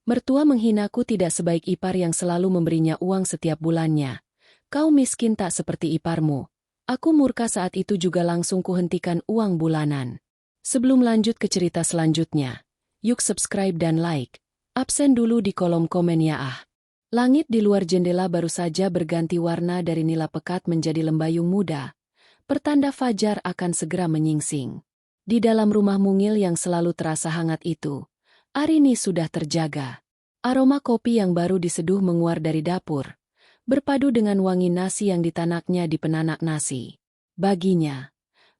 Mertua menghinaku tidak sebaik ipar yang selalu memberinya uang setiap bulannya. Kau miskin tak seperti iparmu. Aku murka saat itu juga langsung kuhentikan uang bulanan. Sebelum lanjut ke cerita selanjutnya, yuk subscribe dan like. Absen dulu di kolom komen ya ah. Langit di luar jendela baru saja berganti warna dari nila pekat menjadi lembayung muda. Pertanda fajar akan segera menyingsing. Di dalam rumah mungil yang selalu terasa hangat itu, Arini sudah terjaga. Aroma kopi yang baru diseduh menguar dari dapur, berpadu dengan wangi nasi yang ditanaknya di penanak nasi. Baginya,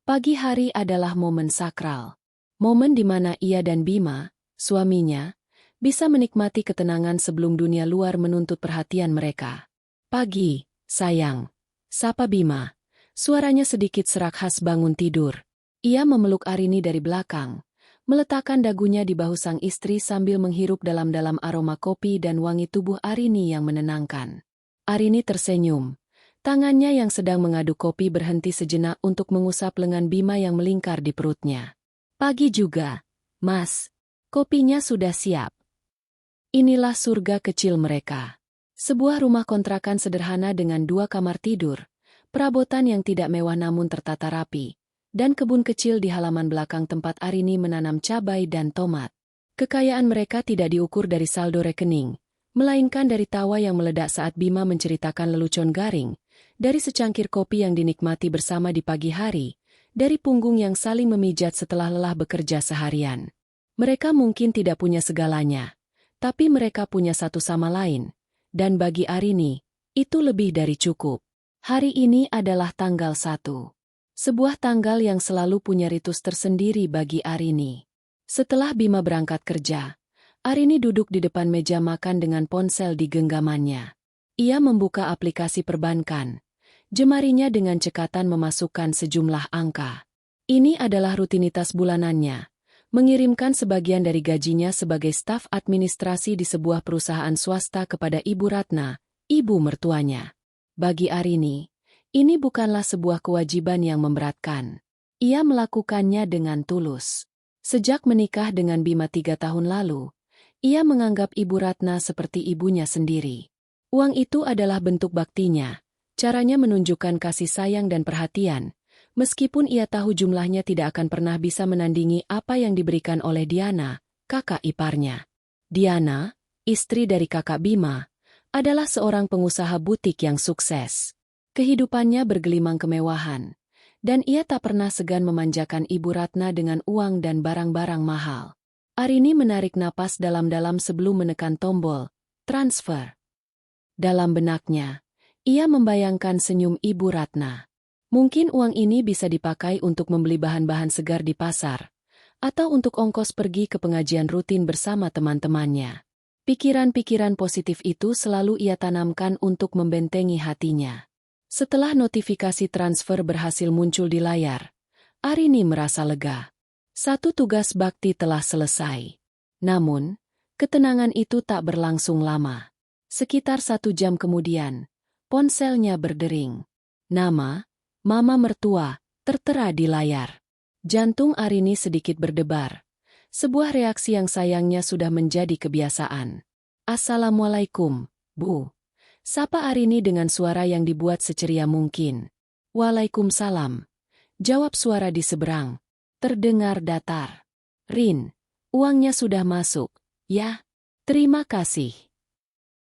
pagi hari adalah momen sakral. Momen di mana ia dan Bima, suaminya, bisa menikmati ketenangan sebelum dunia luar menuntut perhatian mereka. Pagi, sayang. Sapa Bima. Suaranya sedikit serak khas bangun tidur. Ia memeluk Arini dari belakang, meletakkan dagunya di bahu sang istri sambil menghirup dalam-dalam aroma kopi dan wangi tubuh Arini yang menenangkan. Arini tersenyum. Tangannya yang sedang mengaduk kopi berhenti sejenak untuk mengusap lengan Bima yang melingkar di perutnya. Pagi juga, Mas. Kopinya sudah siap. Inilah surga kecil mereka. Sebuah rumah kontrakan sederhana dengan 2 kamar tidur, perabotan yang tidak mewah namun tertata rapi, dan kebun kecil di halaman belakang tempat Arini menanam cabai dan tomat. Kekayaan mereka tidak diukur dari saldo rekening, melainkan dari tawa yang meledak saat Bima menceritakan lelucon garing, dari secangkir kopi yang dinikmati bersama di pagi hari, dari punggung yang saling memijat setelah lelah bekerja seharian. Mereka mungkin tidak punya segalanya, tapi mereka punya satu sama lain, dan bagi Arini, itu lebih dari cukup. Hari ini adalah tanggal 1. Sebuah tanggal yang selalu punya ritus tersendiri bagi Arini. Setelah Bima berangkat kerja, Arini duduk di depan meja makan dengan ponsel di genggamannya. Ia membuka aplikasi perbankan. Jemarinya dengan cekatan memasukkan sejumlah angka. Ini adalah rutinitas bulanannya, mengirimkan sebagian dari gajinya sebagai staf administrasi di sebuah perusahaan swasta kepada Ibu Ratna, ibu mertuanya. Bagi Arini, ini bukanlah sebuah kewajiban yang memberatkan. Ia melakukannya dengan tulus. Sejak menikah dengan Bima 3 tahun lalu, ia menganggap Ibu Ratna seperti ibunya sendiri. Uang itu adalah bentuk baktinya, caranya menunjukkan kasih sayang dan perhatian, meskipun ia tahu jumlahnya tidak akan pernah bisa menandingi apa yang diberikan oleh Diana, kakak iparnya. Diana, istri dari kakak Bima, adalah seorang pengusaha butik yang sukses. Kehidupannya bergelimang kemewahan, dan ia tak pernah segan memanjakan Ibu Ratna dengan uang dan barang-barang mahal. Arini menarik napas dalam-dalam sebelum menekan tombol transfer. Dalam benaknya, ia membayangkan senyum Ibu Ratna. Mungkin uang ini bisa dipakai untuk membeli bahan-bahan segar di pasar, atau untuk ongkos pergi ke pengajian rutin bersama teman-temannya. Pikiran-pikiran positif itu selalu ia tanamkan untuk membentengi hatinya. Setelah notifikasi transfer berhasil muncul di layar, Arini merasa lega. Satu tugas bakti telah selesai. Namun, ketenangan itu tak berlangsung lama. Sekitar 1 jam kemudian, ponselnya berdering. Nama, Mama Mertua, tertera di layar. Jantung Arini sedikit berdebar. Sebuah reaksi yang sayangnya sudah menjadi kebiasaan. Assalamualaikum, Bu. Sapa Arini dengan suara yang dibuat seceria mungkin. Waalaikumsalam. Jawab suara di seberang. Terdengar datar. Rin, uangnya sudah masuk, ya? Terima kasih.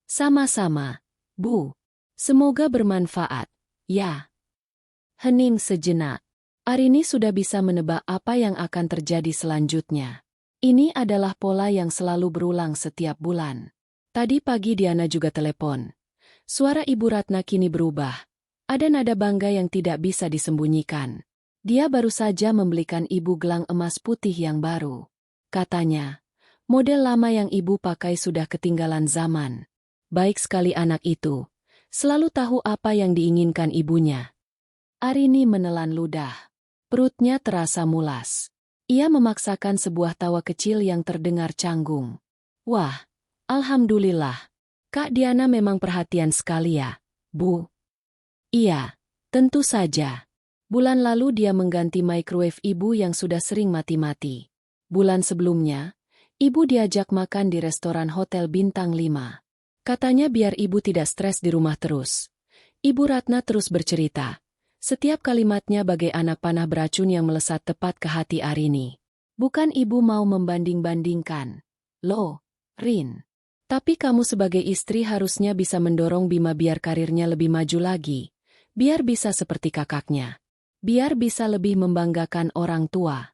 Sama-sama, Bu. Semoga bermanfaat, ya. Hening sejenak. Arini sudah bisa menebak apa yang akan terjadi selanjutnya. Ini adalah pola yang selalu berulang setiap bulan. Tadi pagi Diana juga telepon. Suara Ibu Ratna kini berubah. Ada nada bangga yang tidak bisa disembunyikan. Dia baru saja membelikan Ibu gelang emas putih yang baru. Katanya, model lama yang Ibu pakai sudah ketinggalan zaman. Baik sekali anak itu. Selalu tahu apa yang diinginkan ibunya. Arini menelan ludah. Perutnya terasa mulas. Ia memaksakan sebuah tawa kecil yang terdengar canggung. Wah, alhamdulillah. Kak Diana memang perhatian sekali ya, Bu. Iya, tentu saja. Bulan lalu dia mengganti microwave Ibu yang sudah sering mati-mati. Bulan sebelumnya, Ibu diajak makan di restoran hotel bintang 5. Katanya biar ibu tidak stres di rumah terus. Ibu Ratna terus bercerita. Setiap kalimatnya bagai anak panah beracun yang melesat tepat ke hati Arini. Bukan ibu mau membanding-bandingkan. Loh, Rin. Tapi kamu sebagai istri harusnya bisa mendorong Bima biar karirnya lebih maju lagi. Biar bisa seperti kakaknya. Biar bisa lebih membanggakan orang tua.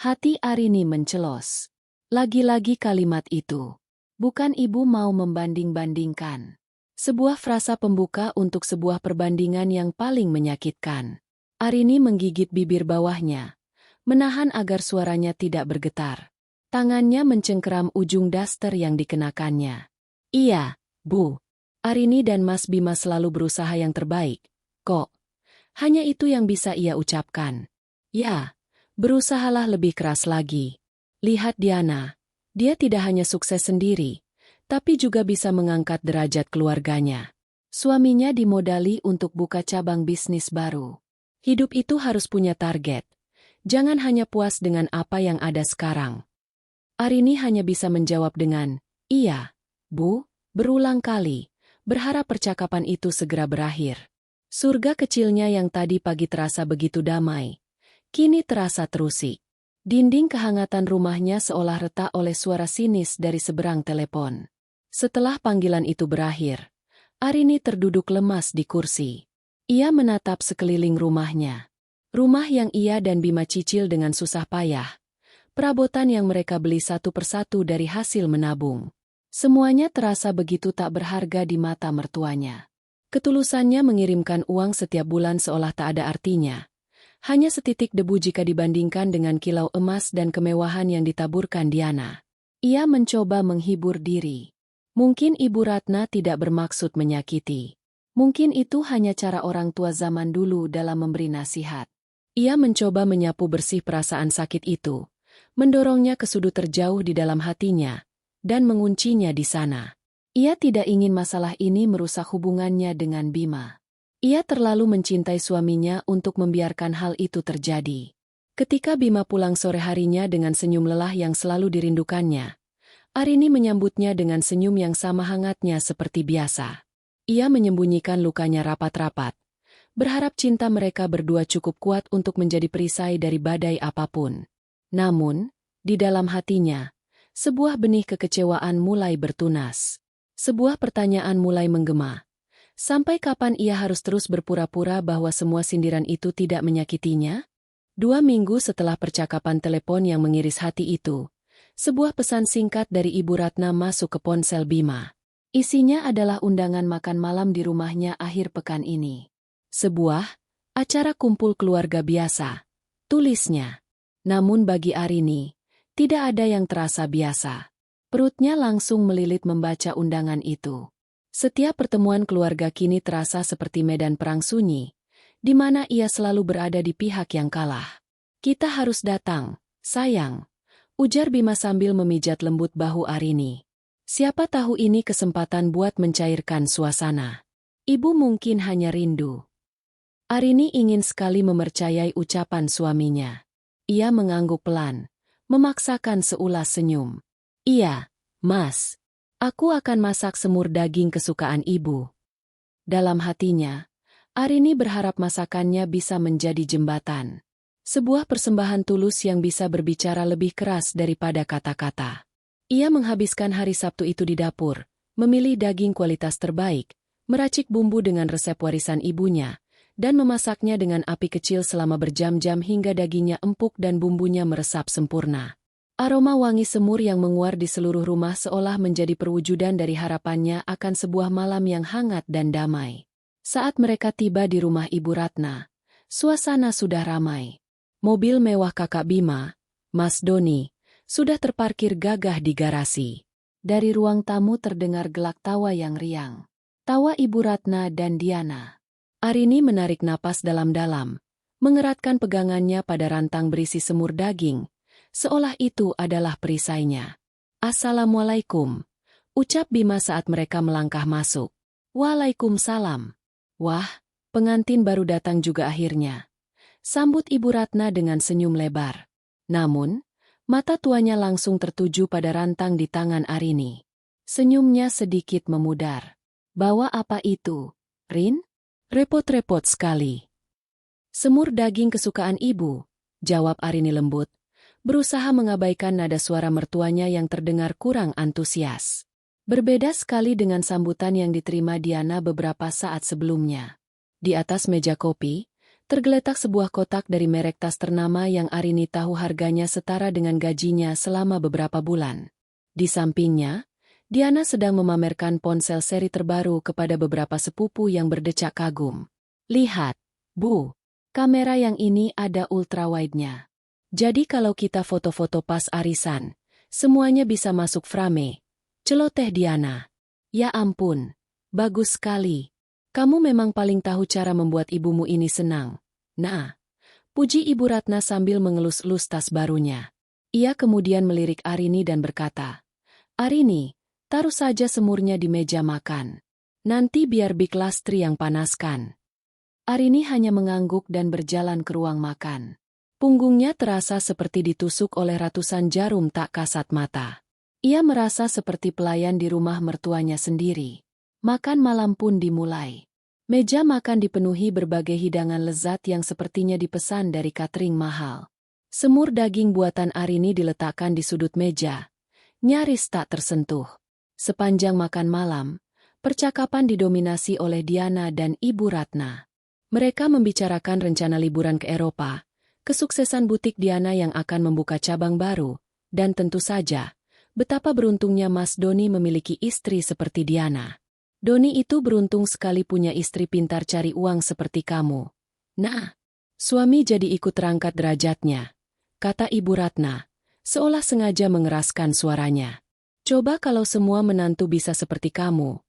Hati Arini mencelos. Lagi-lagi kalimat itu. Bukan ibu mau membanding-bandingkan. Sebuah frasa pembuka untuk sebuah perbandingan yang paling menyakitkan. Arini menggigit bibir bawahnya, menahan agar suaranya tidak bergetar. Tangannya mencengkeram ujung daster yang dikenakannya. Iya, Bu. Arini dan Mas Bima selalu berusaha yang terbaik. Kok? Hanya itu yang bisa ia ucapkan. Ya, berusahalah lebih keras lagi. Lihat Diana. Dia tidak hanya sukses sendiri, tapi juga bisa mengangkat derajat keluarganya. Suaminya dimodali untuk buka cabang bisnis baru. Hidup itu harus punya target. Jangan hanya puas dengan apa yang ada sekarang. Arini hanya bisa menjawab dengan, iya, Bu, berulang kali, berharap percakapan itu segera berakhir. Surga kecilnya yang tadi pagi terasa begitu damai, kini terasa terusik. Dinding kehangatan rumahnya seolah retak oleh suara sinis dari seberang telepon. Setelah panggilan itu berakhir, Arini terduduk lemas di kursi. Ia menatap sekeliling rumahnya. Rumah yang ia dan Bima cicil dengan susah payah. Perabotan yang mereka beli satu persatu dari hasil menabung. Semuanya terasa begitu tak berharga di mata mertuanya. Ketulusannya mengirimkan uang setiap bulan seolah tak ada artinya. Hanya setitik debu jika dibandingkan dengan kilau emas dan kemewahan yang ditaburkan Diana. Ia mencoba menghibur diri. Mungkin Ibu Ratna tidak bermaksud menyakiti. Mungkin itu hanya cara orang tua zaman dulu dalam memberi nasihat. Ia mencoba menyapu bersih perasaan sakit itu, mendorongnya ke sudut terjauh di dalam hatinya, dan menguncinya di sana. Ia tidak ingin masalah ini merusak hubungannya dengan Bima. Ia terlalu mencintai suaminya untuk membiarkan hal itu terjadi. Ketika Bima pulang sore harinya dengan senyum lelah yang selalu dirindukannya, Arini menyambutnya dengan senyum yang sama hangatnya seperti biasa. Ia menyembunyikan lukanya rapat-rapat, berharap cinta mereka berdua cukup kuat untuk menjadi perisai dari badai apapun. Namun, di dalam hatinya, sebuah benih kekecewaan mulai bertunas. Sebuah pertanyaan mulai menggema. Sampai kapan ia harus terus berpura-pura bahwa semua sindiran itu tidak menyakitinya? 2 minggu setelah percakapan telepon yang mengiris hati itu, sebuah pesan singkat dari Ibu Ratna masuk ke ponsel Bima. Isinya adalah undangan makan malam di rumahnya akhir pekan ini. Sebuah acara kumpul keluarga biasa, tulisnya. Namun bagi Arini, tidak ada yang terasa biasa. Perutnya langsung melilit membaca undangan itu. Setiap pertemuan keluarga kini terasa seperti medan perang sunyi, di mana ia selalu berada di pihak yang kalah. Kita harus datang, sayang, ujar Bima sambil memijat lembut bahu Arini. Siapa tahu ini kesempatan buat mencairkan suasana. Ibu mungkin hanya rindu. Arini ingin sekali mempercayai ucapan suaminya. Ia mengangguk pelan, memaksakan seulas senyum. Iya, Mas. Aku akan masak semur daging kesukaan ibu. Dalam hatinya, Arini berharap masakannya bisa menjadi jembatan. Sebuah persembahan tulus yang bisa berbicara lebih keras daripada kata-kata. Ia menghabiskan hari Sabtu itu di dapur, memilih daging kualitas terbaik, meracik bumbu dengan resep warisan ibunya, dan memasaknya dengan api kecil selama berjam-jam hingga dagingnya empuk dan bumbunya meresap sempurna. Aroma wangi semur yang menguar di seluruh rumah seolah menjadi perwujudan dari harapannya akan sebuah malam yang hangat dan damai. Saat mereka tiba di rumah Ibu Ratna, suasana sudah ramai. Mobil mewah kakak Bima, Mas Doni, sudah terparkir gagah di garasi. Dari ruang tamu terdengar gelak tawa yang riang. Tawa Ibu Ratna dan Diana. Arini menarik napas dalam-dalam, mengeratkan pegangannya pada rantang berisi semur daging, seolah itu adalah perisainya. Assalamualaikum, ucap Bima saat mereka melangkah masuk. Waalaikumsalam. Wah, pengantin baru datang juga akhirnya. Sambut Ibu Ratna dengan senyum lebar. Namun, Mata tuanya langsung tertuju pada rantang di tangan Arini. Senyumnya sedikit memudar. Bawa apa itu, Rin? Repot-repot sekali. Semur daging kesukaan ibu, jawab Arini lembut, berusaha mengabaikan nada suara mertuanya yang terdengar kurang antusias. Berbeda sekali dengan sambutan yang diterima Diana beberapa saat sebelumnya. Di atas meja kopi, tergeletak sebuah kotak dari merek tas ternama yang Arini tahu harganya setara dengan gajinya selama beberapa bulan. Di sampingnya, Diana sedang memamerkan ponsel seri terbaru kepada beberapa sepupu yang berdecak kagum. Lihat, Bu, kamera yang ini ada ultrawide-nya. Jadi kalau kita foto-foto pas arisan, semuanya bisa masuk frame. Celoteh Diana. Ya ampun, bagus sekali. Kamu memang paling tahu cara membuat ibumu ini senang. Nah, puji Ibu Ratna sambil mengelus-elus tas barunya. Ia kemudian melirik Arini dan berkata, Arini, taruh saja semurnya di meja makan. Nanti biar Bik Lastri yang panaskan. Arini hanya mengangguk dan berjalan ke ruang makan. Punggungnya terasa seperti ditusuk oleh ratusan jarum tak kasat mata. Ia merasa seperti pelayan di rumah mertuanya sendiri. Makan malam pun dimulai. Meja makan dipenuhi berbagai hidangan lezat yang sepertinya dipesan dari catering mahal. Semur daging buatan Arini diletakkan di sudut meja, nyaris tak tersentuh. Sepanjang makan malam, percakapan didominasi oleh Diana dan Ibu Ratna. Mereka membicarakan rencana liburan ke Eropa, kesuksesan butik Diana yang akan membuka cabang baru, dan tentu saja, betapa beruntungnya Mas Doni memiliki istri seperti Diana. Doni itu beruntung sekali punya istri pintar cari uang seperti kamu. Nah, suami jadi ikut terangkat derajatnya, kata Ibu Ratna, seolah sengaja mengeraskan suaranya. Coba kalau semua menantu bisa seperti kamu,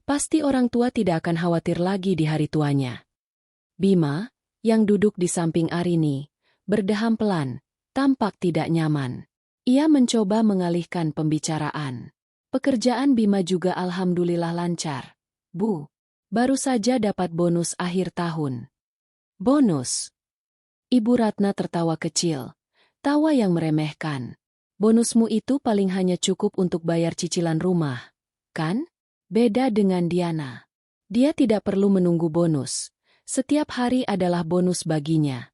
pasti orang tua tidak akan khawatir lagi di hari tuanya. Bima, yang duduk di samping Arini, berdeham pelan, tampak tidak nyaman. Ia mencoba mengalihkan pembicaraan. Pekerjaan Bima juga alhamdulillah lancar. Bu, baru saja dapat bonus akhir tahun. Bonus? Ibu Ratna tertawa kecil, tawa yang meremehkan. Bonusmu itu paling hanya cukup untuk bayar cicilan rumah, kan? Beda dengan Diana. Dia tidak perlu menunggu bonus. Setiap hari adalah bonus baginya.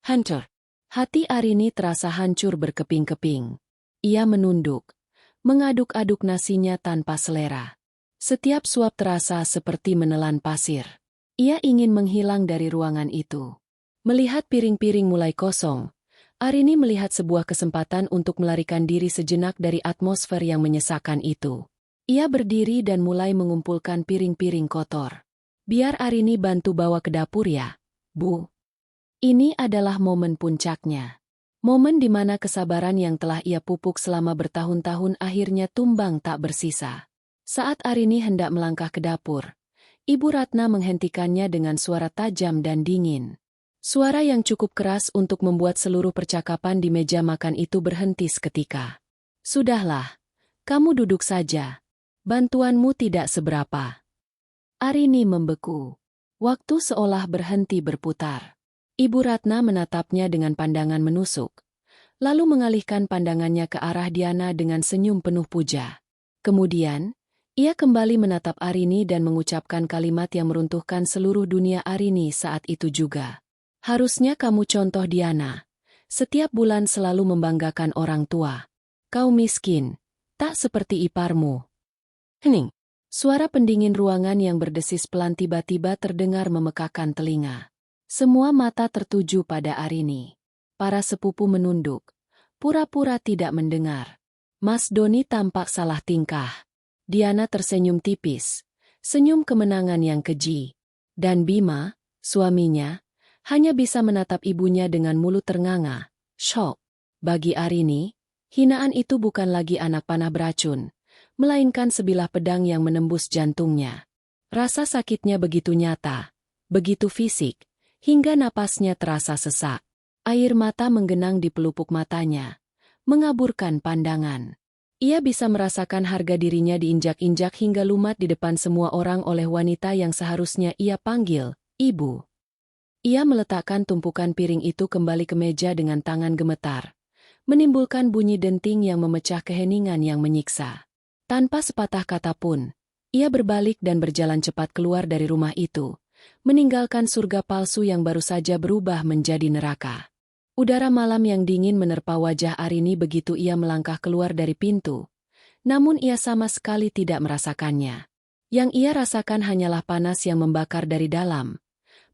Hancur. Hati Arini terasa hancur berkeping-keping. Ia menunduk, mengaduk-aduk nasinya tanpa selera. Setiap suap terasa seperti menelan pasir. Ia ingin menghilang dari ruangan itu. Melihat piring-piring mulai kosong, Arini melihat sebuah kesempatan untuk melarikan diri sejenak dari atmosfer yang menyesakan itu. Ia berdiri dan mulai mengumpulkan piring-piring kotor. Biar Arini bantu bawa ke dapur ya, Bu. Ini adalah momen puncaknya. Momen di mana kesabaran yang telah ia pupuk selama bertahun-tahun akhirnya tumbang tak bersisa. Saat Arini hendak melangkah ke dapur, Ibu Ratna menghentikannya dengan suara tajam dan dingin. Suara yang cukup keras untuk membuat seluruh percakapan di meja makan itu berhenti seketika. Sudahlah, kamu duduk saja. Bantuanmu tidak seberapa. Arini membeku. Waktu seolah berhenti berputar. Ibu Ratna menatapnya dengan pandangan menusuk, lalu mengalihkan pandangannya ke arah Diana dengan senyum penuh puja. Kemudian, ia kembali menatap Arini dan mengucapkan kalimat yang meruntuhkan seluruh dunia Arini saat itu juga. Harusnya kamu contoh Diana. Setiap bulan selalu membanggakan orang tua. Kau miskin, tak seperti iparmu. Hening. Suara pendingin ruangan yang berdesis pelan tiba-tiba terdengar memekakan telinga. Semua mata tertuju pada Arini. Para sepupu menunduk, pura-pura tidak mendengar. Mas Doni tampak salah tingkah. Diana tersenyum tipis, senyum kemenangan yang keji. Dan Bima, suaminya, hanya bisa menatap ibunya dengan mulut ternganga. Syok. Bagi Arini, hinaan itu bukan lagi anak panah beracun, melainkan sebilah pedang yang menembus jantungnya. Rasa sakitnya begitu nyata, begitu fisik, hingga napasnya terasa sesak. Air mata menggenang di pelupuk matanya, mengaburkan pandangan. Ia bisa merasakan harga dirinya diinjak-injak hingga lumat di depan semua orang oleh wanita yang seharusnya ia panggil ibu. Ia meletakkan tumpukan piring itu kembali ke meja dengan tangan gemetar, menimbulkan bunyi denting yang memecah keheningan yang menyiksa. Tanpa sepatah kata pun, ia berbalik dan berjalan cepat keluar dari rumah itu, meninggalkan surga palsu yang baru saja berubah menjadi neraka. Udara malam yang dingin menerpa wajah Arini begitu ia melangkah keluar dari pintu. Namun ia sama sekali tidak merasakannya. Yang ia rasakan hanyalah panas yang membakar dari dalam.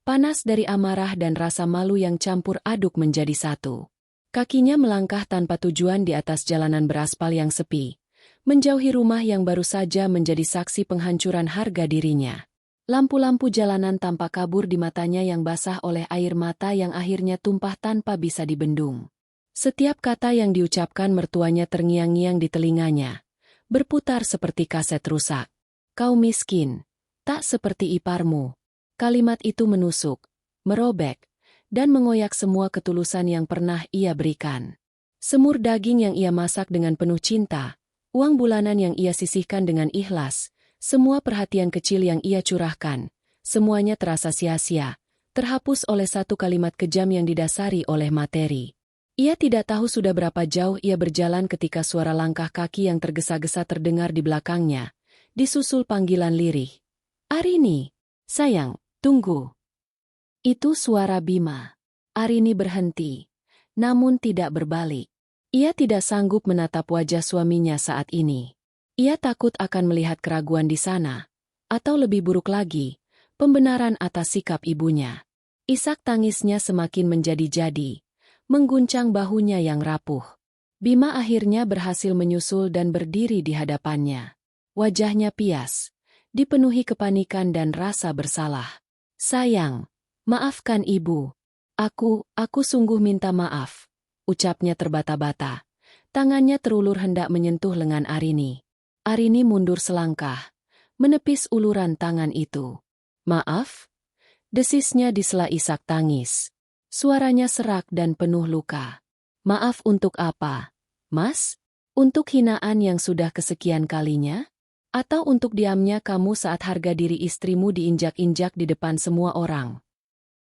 Panas dari amarah dan rasa malu yang campur aduk menjadi satu. Kakinya melangkah tanpa tujuan di atas jalanan beraspal yang sepi, menjauhi rumah yang baru saja menjadi saksi penghancuran harga dirinya. Lampu-lampu jalanan tampak kabur di matanya yang basah oleh air mata yang akhirnya tumpah tanpa bisa dibendung. Setiap kata yang diucapkan mertuanya terngiang-ngiang di telinganya, berputar seperti kaset rusak. Kau miskin, tak seperti iparmu. Kalimat itu menusuk, merobek, dan mengoyak semua ketulusan yang pernah ia berikan. Semur daging yang ia masak dengan penuh cinta, uang bulanan yang ia sisihkan dengan ikhlas, semua perhatian kecil yang ia curahkan, semuanya terasa sia-sia, terhapus oleh satu kalimat kejam yang didasari oleh materi. Ia tidak tahu sudah berapa jauh ia berjalan ketika suara langkah kaki yang tergesa-gesa terdengar di belakangnya, disusul panggilan lirih. Arini, sayang, tunggu. Itu suara Bima. Arini berhenti, namun tidak berbalik. Ia tidak sanggup menatap wajah suaminya saat ini. Ia takut akan melihat keraguan di sana, atau lebih buruk lagi, pembenaran atas sikap ibunya. Isak tangisnya semakin menjadi-jadi, mengguncang bahunya yang rapuh. Bima akhirnya berhasil menyusul dan berdiri di hadapannya. Wajahnya pias, dipenuhi kepanikan dan rasa bersalah. Sayang, maafkan ibu. Aku sungguh minta maaf, ucapnya terbata-bata. Tangannya terulur hendak menyentuh lengan Arini. Arini mundur selangkah, menepis uluran tangan itu. Maaf? Desisnya di sela isak tangis. Suaranya serak dan penuh luka. Maaf untuk apa, Mas? Untuk hinaan yang sudah kesekian kalinya? Atau untuk diamnya kamu saat harga diri istrimu diinjak-injak di depan semua orang?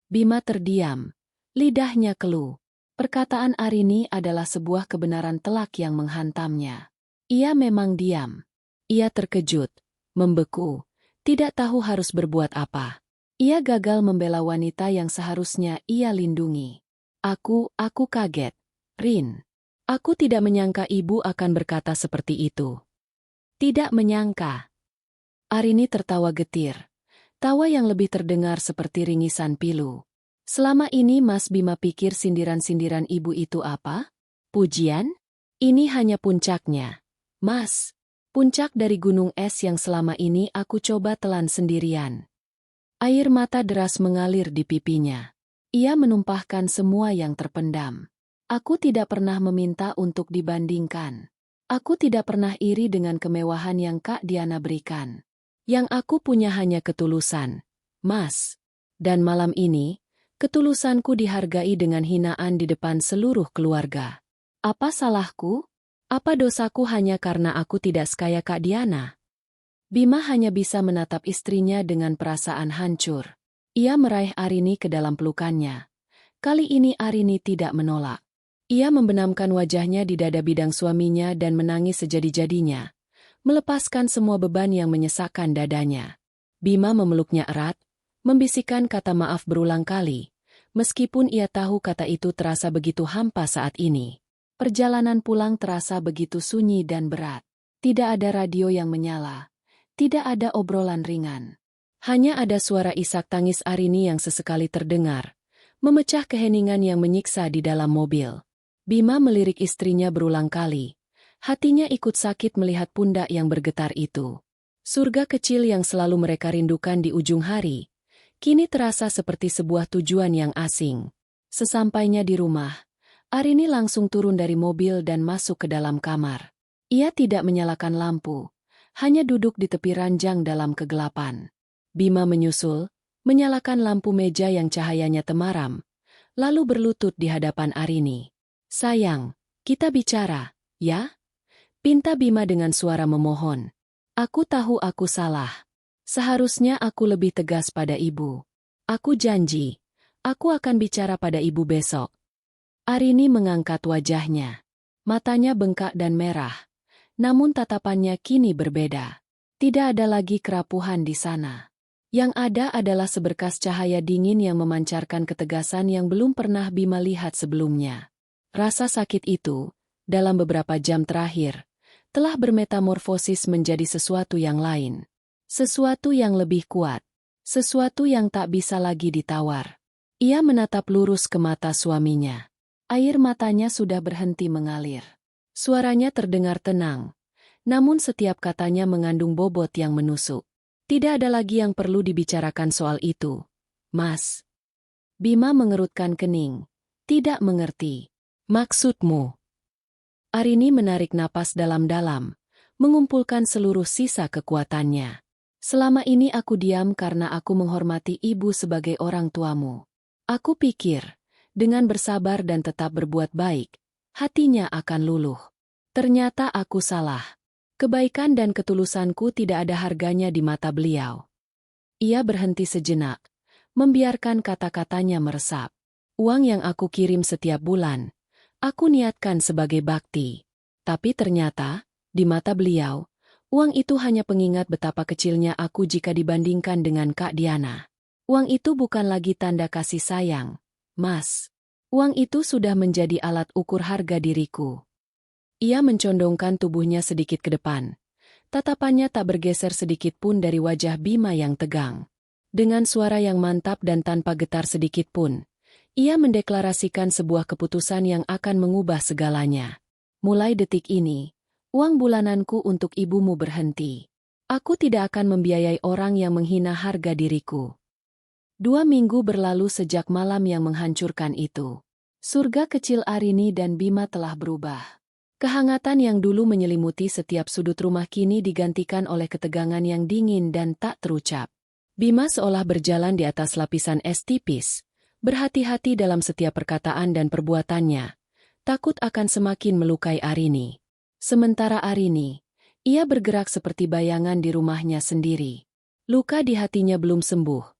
Bima terdiam, lidahnya keluh. Perkataan Arini adalah sebuah kebenaran telak yang menghantamnya. Ia memang diam. Ia terkejut, membeku, tidak tahu harus berbuat apa. Ia gagal membela wanita yang seharusnya ia lindungi. Aku kaget, Rin. Aku tidak menyangka ibu akan berkata seperti itu. Tidak menyangka. Arini tertawa getir. Tawa yang lebih terdengar seperti ringisan pilu. Selama ini Mas Bima pikir sindiran-sindiran ibu itu apa? Pujian? Ini hanya puncaknya. Mas. Puncak dari gunung es yang selama ini aku coba telan sendirian. Air mata deras mengalir di pipinya. Ia menumpahkan semua yang terpendam. Aku tidak pernah meminta untuk dibandingkan. Aku tidak pernah iri dengan kemewahan yang Kak Diana berikan. Yang aku punya hanya ketulusan, Mas. Dan malam ini, ketulusanku dihargai dengan hinaan di depan seluruh keluarga. Apa salahku? Apa dosaku hanya karena aku tidak sekaya Kak Diana? Bima hanya bisa menatap istrinya dengan perasaan hancur. Ia meraih Arini ke dalam pelukannya. Kali ini Arini tidak menolak. Ia membenamkan wajahnya di dada bidang suaminya dan menangis sejadi-jadinya, melepaskan semua beban yang menyesakkan dadanya. Bima memeluknya erat, membisikkan kata maaf berulang kali, meskipun ia tahu kata itu terasa begitu hampa saat ini. Perjalanan pulang terasa begitu sunyi dan berat. Tidak ada radio yang menyala. Tidak ada obrolan ringan. Hanya ada suara isak tangis Arini yang sesekali terdengar, memecah keheningan yang menyiksa di dalam mobil. Bima melirik istrinya berulang kali. Hatinya ikut sakit melihat pundak yang bergetar itu. Surga kecil yang selalu mereka rindukan di ujung hari, kini terasa seperti sebuah tujuan yang asing. Sesampainya di rumah, Arini langsung turun dari mobil dan masuk ke dalam kamar. Ia tidak menyalakan lampu, hanya duduk di tepi ranjang dalam kegelapan. Bima menyusul, menyalakan lampu meja yang cahayanya temaram, lalu berlutut di hadapan Arini. Sayang, kita bicara, ya? Pinta Bima dengan suara memohon. Aku tahu aku salah. Seharusnya aku lebih tegas pada ibu. Aku janji, aku akan bicara pada ibu besok. Arini mengangkat wajahnya. Matanya bengkak dan merah. Namun tatapannya kini berbeda. Tidak ada lagi kerapuhan di sana. Yang ada adalah seberkas cahaya dingin yang memancarkan ketegasan yang belum pernah Bima lihat sebelumnya. Rasa sakit itu, dalam beberapa jam terakhir, telah bermetamorfosis menjadi sesuatu yang lain. Sesuatu yang lebih kuat. Sesuatu yang tak bisa lagi ditawar. Ia menatap lurus ke mata suaminya. Air matanya sudah berhenti mengalir. Suaranya terdengar tenang, namun setiap katanya mengandung bobot yang menusuk. Tidak ada lagi yang perlu dibicarakan soal itu, Mas. Bima mengerutkan kening. Tidak mengerti. Maksudmu? Arini menarik napas dalam-dalam, mengumpulkan seluruh sisa kekuatannya. Selama ini aku diam karena aku menghormati ibu sebagai orang tuamu. Aku pikir, dengan bersabar dan tetap berbuat baik, hatinya akan luluh. Ternyata aku salah. Kebaikan dan ketulusanku tidak ada harganya di mata beliau. Ia berhenti sejenak, membiarkan kata-katanya meresap. Uang yang aku kirim setiap bulan, aku niatkan sebagai bakti. Tapi ternyata, di mata beliau, uang itu hanya pengingat betapa kecilnya aku jika dibandingkan dengan Kak Diana. Uang itu bukan lagi tanda kasih sayang, Mas. Uang itu sudah menjadi alat ukur harga diriku. Ia mencondongkan tubuhnya sedikit ke depan. Tatapannya tak bergeser sedikit pun dari wajah Bima yang tegang. Dengan suara yang mantap dan tanpa getar sedikit pun, ia mendeklarasikan sebuah keputusan yang akan mengubah segalanya. Mulai detik ini, uang bulananku untuk ibumu berhenti. Aku tidak akan membiayai orang yang menghina harga diriku. 2 minggu berlalu sejak malam yang menghancurkan itu. Surga kecil Arini dan Bima telah berubah. Kehangatan yang dulu menyelimuti setiap sudut rumah kini digantikan oleh ketegangan yang dingin dan tak terucap. Bima seolah berjalan di atas lapisan es tipis, berhati-hati dalam setiap perkataan dan perbuatannya, takut akan semakin melukai Arini. Sementara Arini, ia bergerak seperti bayangan di rumahnya sendiri. Luka di hatinya belum sembuh.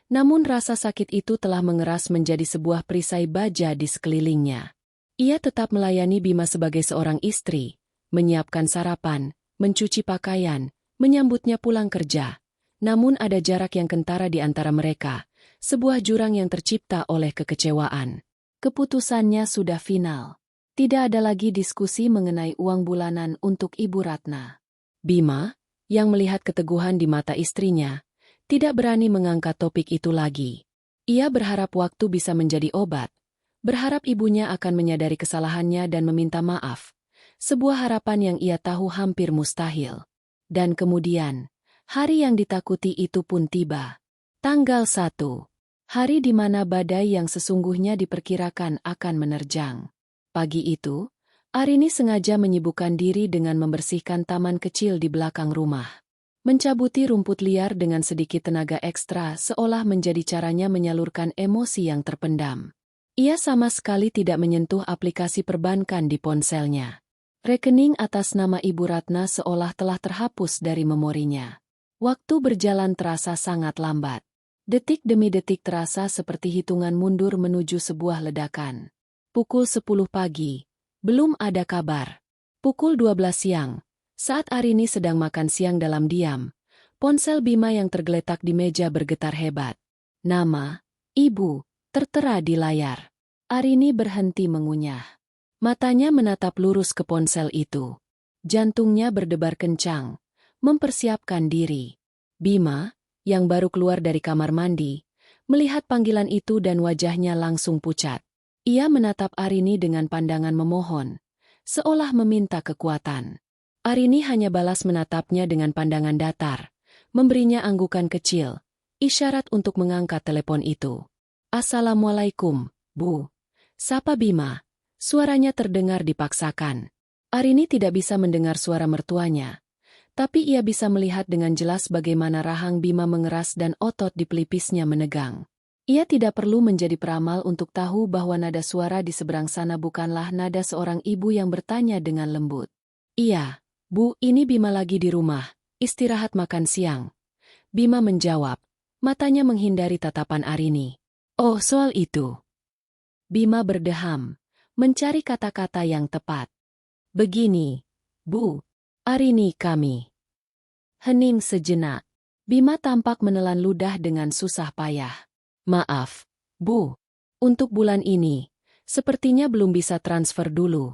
Namun rasa sakit itu telah mengeras menjadi sebuah perisai baja di sekelilingnya. Ia tetap melayani Bima sebagai seorang istri, menyiapkan sarapan, mencuci pakaian, menyambutnya pulang kerja. Namun ada jarak yang kentara di antara mereka, sebuah jurang yang tercipta oleh kekecewaan. Keputusannya sudah final. Tidak ada lagi diskusi mengenai uang bulanan untuk Ibu Ratna. Bima, yang melihat keteguhan di mata istrinya, tidak berani mengangkat topik itu lagi. Ia berharap waktu bisa menjadi obat, berharap ibunya akan menyadari kesalahannya dan meminta maaf, sebuah harapan yang ia tahu hampir mustahil. Dan kemudian, hari yang ditakuti itu pun tiba. Tanggal 1, hari di mana badai yang sesungguhnya diperkirakan akan menerjang. Pagi itu, Arini sengaja menyibukkan diri dengan membersihkan taman kecil di belakang rumah. Mencabuti rumput liar dengan sedikit tenaga ekstra seolah menjadi caranya menyalurkan emosi yang terpendam. Ia sama sekali tidak menyentuh aplikasi perbankan di ponselnya. Rekening atas nama Ibu Ratna seolah telah terhapus dari memorinya. Waktu berjalan terasa sangat lambat. Detik demi detik terasa seperti hitungan mundur menuju sebuah ledakan. Pukul 10 pagi. Belum ada kabar. Pukul 12 siang. Saat Arini sedang makan siang dalam diam, ponsel Bima yang tergeletak di meja bergetar hebat. Nama, Ibu, tertera di layar. Arini berhenti mengunyah. Matanya menatap lurus ke ponsel itu. Jantungnya berdebar kencang, mempersiapkan diri. Bima, yang baru keluar dari kamar mandi, melihat panggilan itu dan wajahnya langsung pucat. Ia menatap Arini dengan pandangan memohon, seolah meminta kekuatan. Arini hanya balas menatapnya dengan pandangan datar, memberinya anggukan kecil, isyarat untuk mengangkat telepon itu. Assalamualaikum, Bu. Sapa Bima. Suaranya terdengar dipaksakan. Arini tidak bisa mendengar suara mertuanya, tapi ia bisa melihat dengan jelas bagaimana rahang Bima mengeras dan otot di pelipisnya menegang. Ia tidak perlu menjadi peramal untuk tahu bahwa nada suara di seberang sana bukanlah nada seorang ibu yang bertanya dengan lembut. Iya. Bu, ini Bima lagi di rumah, istirahat makan siang. Bima menjawab, matanya menghindari tatapan Arini. Oh, soal itu. Bima berdeham, mencari kata-kata yang tepat. Begini, Bu. Arini kami. Hening sejenak. Bima tampak menelan ludah dengan susah payah. Maaf, Bu. Untuk bulan ini, sepertinya belum bisa transfer dulu.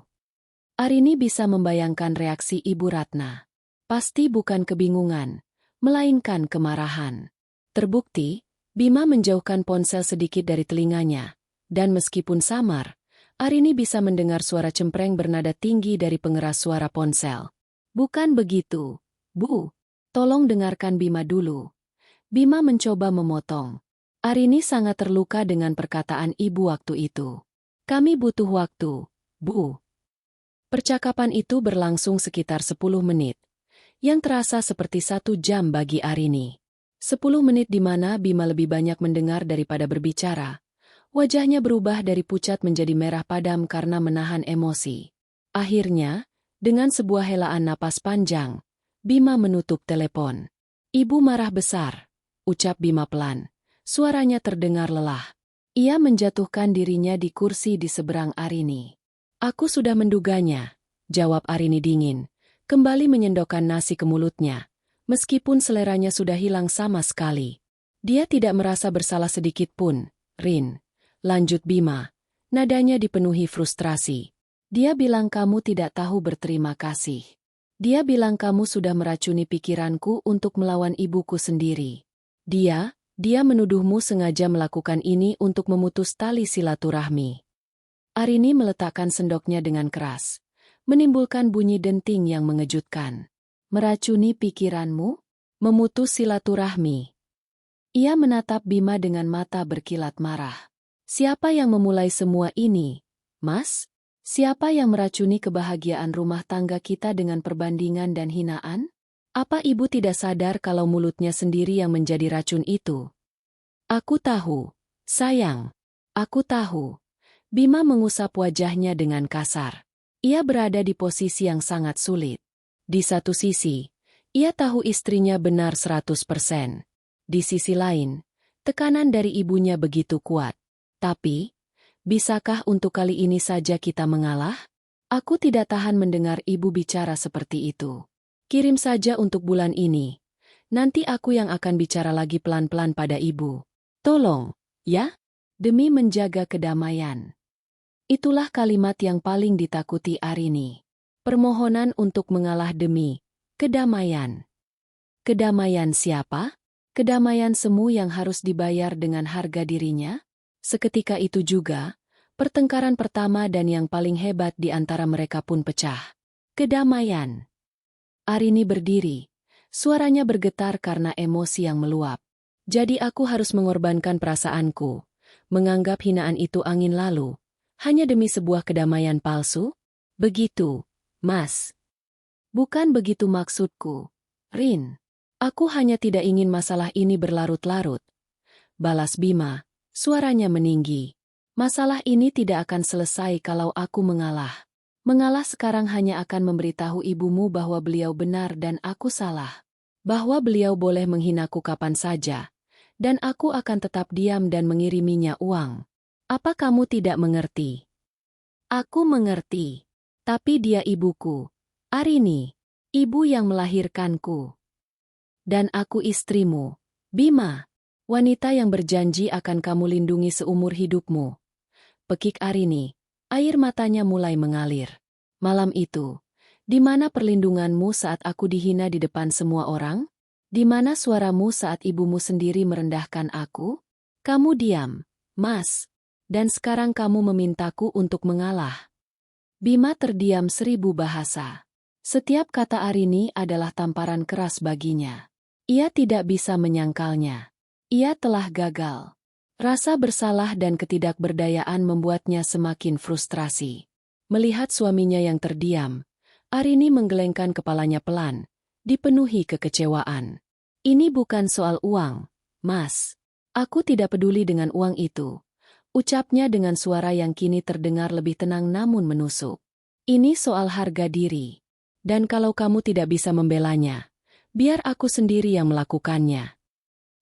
Arini bisa membayangkan reaksi Ibu Ratna. Pasti bukan kebingungan, melainkan kemarahan. Terbukti, Bima menjauhkan ponsel sedikit dari telinganya. Dan meskipun samar, Arini bisa mendengar suara cempreng bernada tinggi dari pengeras suara ponsel. Bukan begitu, Bu. Tolong dengarkan Bima dulu. Bima mencoba memotong. Arini sangat terluka dengan perkataan ibu waktu itu. Kami butuh waktu, Bu. Percakapan itu berlangsung sekitar 10 menit, yang terasa seperti 1 jam bagi Arini. 10 menit di mana Bima lebih banyak mendengar daripada berbicara. Wajahnya berubah dari pucat menjadi merah padam karena menahan emosi. Akhirnya, dengan sebuah helaan napas panjang, Bima menutup telepon. Ibu marah besar, ucap Bima pelan. Suaranya terdengar lelah. Ia menjatuhkan dirinya di kursi di seberang Arini. Aku sudah menduganya, jawab Arini dingin, kembali menyendokkan nasi ke mulutnya. Meskipun seleranya sudah hilang sama sekali. Dia tidak merasa bersalah sedikit pun, Rin. Lanjut Bima, nadanya dipenuhi frustrasi. Dia bilang kamu tidak tahu berterima kasih. Dia bilang kamu sudah meracuni pikiranku untuk melawan ibuku sendiri. Dia menuduhmu sengaja melakukan ini untuk memutus tali silaturahmi. Arini meletakkan sendoknya dengan keras, menimbulkan bunyi denting yang mengejutkan. Meracuni pikiranmu? Memutus silaturahmi. Ia menatap Bima dengan mata berkilat marah. Siapa yang memulai semua ini, Mas? Siapa yang meracuni kebahagiaan rumah tangga kita dengan perbandingan dan hinaan? Apa ibu tidak sadar kalau mulutnya sendiri yang menjadi racun itu? Aku tahu, sayang. Aku tahu. Bima mengusap wajahnya dengan kasar. Ia berada di posisi yang sangat sulit. Di satu sisi, ia tahu istrinya benar 100%. Di sisi lain, tekanan dari ibunya begitu kuat. Tapi, bisakah untuk kali ini saja kita mengalah? Aku tidak tahan mendengar ibu bicara seperti itu. Kirim saja untuk bulan ini. Nanti aku yang akan bicara lagi pelan-pelan pada ibu. Tolong, ya? Demi menjaga kedamaian. Itulah kalimat yang paling ditakuti Arini. Permohonan untuk mengalah demi kedamaian. Kedamaian siapa? Kedamaian semu yang harus dibayar dengan harga dirinya? Seketika itu juga, pertengkaran pertama dan yang paling hebat di antara mereka pun pecah. Kedamaian. Arini berdiri. Suaranya bergetar karena emosi yang meluap. Jadi aku harus mengorbankan perasaanku. Menganggap hinaan itu angin lalu. Hanya demi sebuah kedamaian palsu? Begitu. Mas. Bukan begitu maksudku. Rin. Aku hanya tidak ingin masalah ini berlarut-larut. Balas Bima, suaranya meninggi. Masalah ini tidak akan selesai kalau aku mengalah. Mengalah sekarang hanya akan memberitahu ibumu bahwa beliau benar dan aku salah. Bahwa beliau boleh menghinaku kapan saja. Dan aku akan tetap diam dan mengiriminya uang. Apa kamu tidak mengerti? Aku mengerti. Tapi dia ibuku. Arini, ibu yang melahirkanku. Dan aku istrimu, Bima, wanita yang berjanji akan kamu lindungi seumur hidupmu. Pekik Arini, air matanya mulai mengalir. Malam itu, di mana perlindunganmu saat aku dihina di depan semua orang? Di mana suaramu saat ibumu sendiri merendahkan aku? Kamu diam, Mas. Dan sekarang kamu memintaku untuk mengalah. Bima terdiam 1000 bahasa. Setiap kata Arini adalah tamparan keras baginya. Ia tidak bisa menyangkalnya. Ia telah gagal. Rasa bersalah dan ketidakberdayaan membuatnya semakin frustrasi. Melihat suaminya yang terdiam, Arini menggelengkan kepalanya pelan, dipenuhi kekecewaan. Ini bukan soal uang, Mas. Aku tidak peduli dengan uang itu. Ucapnya dengan suara yang kini terdengar lebih tenang namun menusuk. Ini soal harga diri. Dan kalau kamu tidak bisa membelanya, biar aku sendiri yang melakukannya.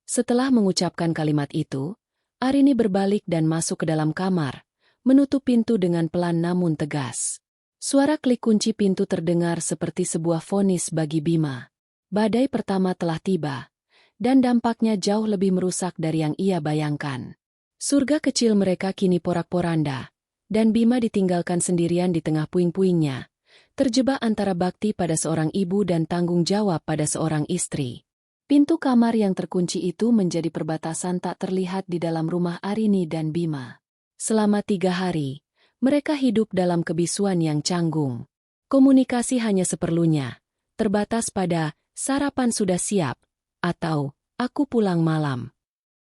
Setelah mengucapkan kalimat itu, Arini berbalik dan masuk ke dalam kamar, menutup pintu dengan pelan namun tegas. Suara klik kunci pintu terdengar seperti sebuah vonis bagi Bima. Badai pertama telah tiba, dan dampaknya jauh lebih merusak dari yang ia bayangkan. Surga kecil mereka kini porak-poranda, dan Bima ditinggalkan sendirian di tengah puing-puingnya, terjebak antara bakti pada seorang ibu dan tanggung jawab pada seorang istri. Pintu kamar yang terkunci itu menjadi perbatasan tak terlihat di dalam rumah Arini dan Bima. Selama 3 hari, mereka hidup dalam kebisuan yang canggung. Komunikasi hanya seperlunya, terbatas pada "sarapan sudah siap" atau "aku pulang malam".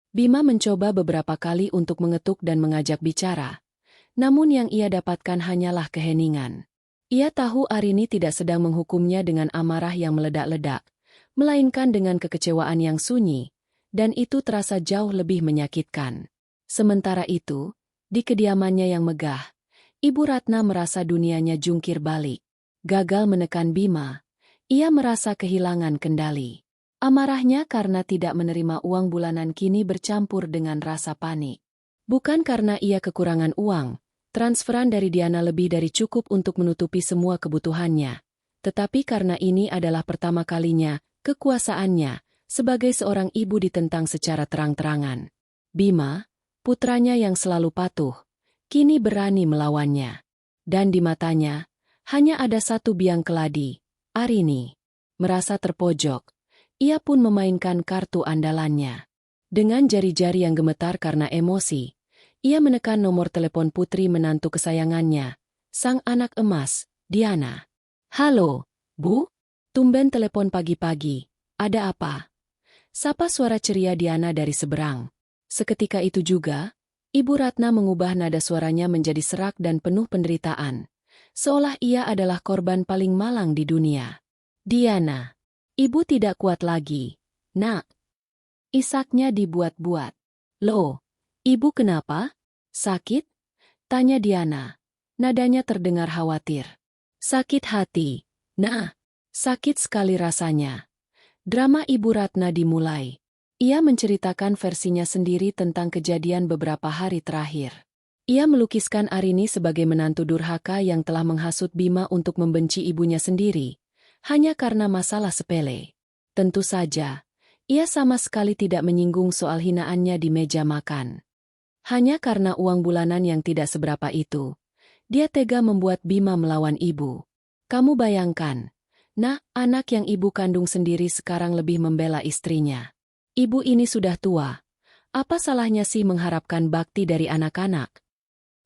Bima mencoba beberapa kali untuk mengetuk dan mengajak bicara, namun yang ia dapatkan hanyalah keheningan. Ia tahu Arini tidak sedang menghukumnya dengan amarah yang meledak-ledak, melainkan dengan kekecewaan yang sunyi, dan itu terasa jauh lebih menyakitkan. Sementara itu, di kediamannya yang megah, Ibu Ratna merasa dunianya jungkir balik. Gagal menekan Bima, ia merasa kehilangan kendali. Amarahnya karena tidak menerima uang bulanan kini bercampur dengan rasa panik. Bukan karena ia kekurangan uang, transferan dari Diana lebih dari cukup untuk menutupi semua kebutuhannya. Tetapi karena ini adalah pertama kalinya, kekuasaannya, sebagai seorang ibu ditentang secara terang-terangan. Bima, putranya yang selalu patuh, kini berani melawannya. Dan di matanya, hanya ada satu biang keladi, Arini. Merasa terpojok, ia pun memainkan kartu andalannya. Dengan jari-jari yang gemetar karena emosi, ia menekan nomor telepon putri menantu kesayangannya, sang anak emas, Diana. "Halo, Bu? Tumben telepon pagi-pagi, ada apa?" Sapa suara ceria Diana dari seberang. Seketika itu juga, Ibu Ratna mengubah nada suaranya menjadi serak dan penuh penderitaan, seolah ia adalah korban paling malang di dunia. "Diana, Ibu tidak kuat lagi, Nak." Isaknya dibuat-buat. "Loh, Ibu kenapa? Sakit?" tanya Diana. Nadanya terdengar khawatir. "Sakit hati, Nah. Sakit sekali rasanya." Drama Ibu Ratna dimulai. Ia menceritakan versinya sendiri tentang kejadian beberapa hari terakhir. Ia melukiskan Arini sebagai menantu durhaka yang telah menghasut Bima untuk membenci ibunya sendiri, hanya karena masalah sepele. Tentu saja, ia sama sekali tidak menyinggung soal hinaannya di meja makan. Hanya karena uang bulanan yang tidak seberapa itu, dia tega membuat Bima melawan ibu. Kamu bayangkan, Nah, anak yang ibu kandung sendiri sekarang lebih membela istrinya. Ibu ini sudah tua. Apa salahnya sih mengharapkan bakti dari anak-anak?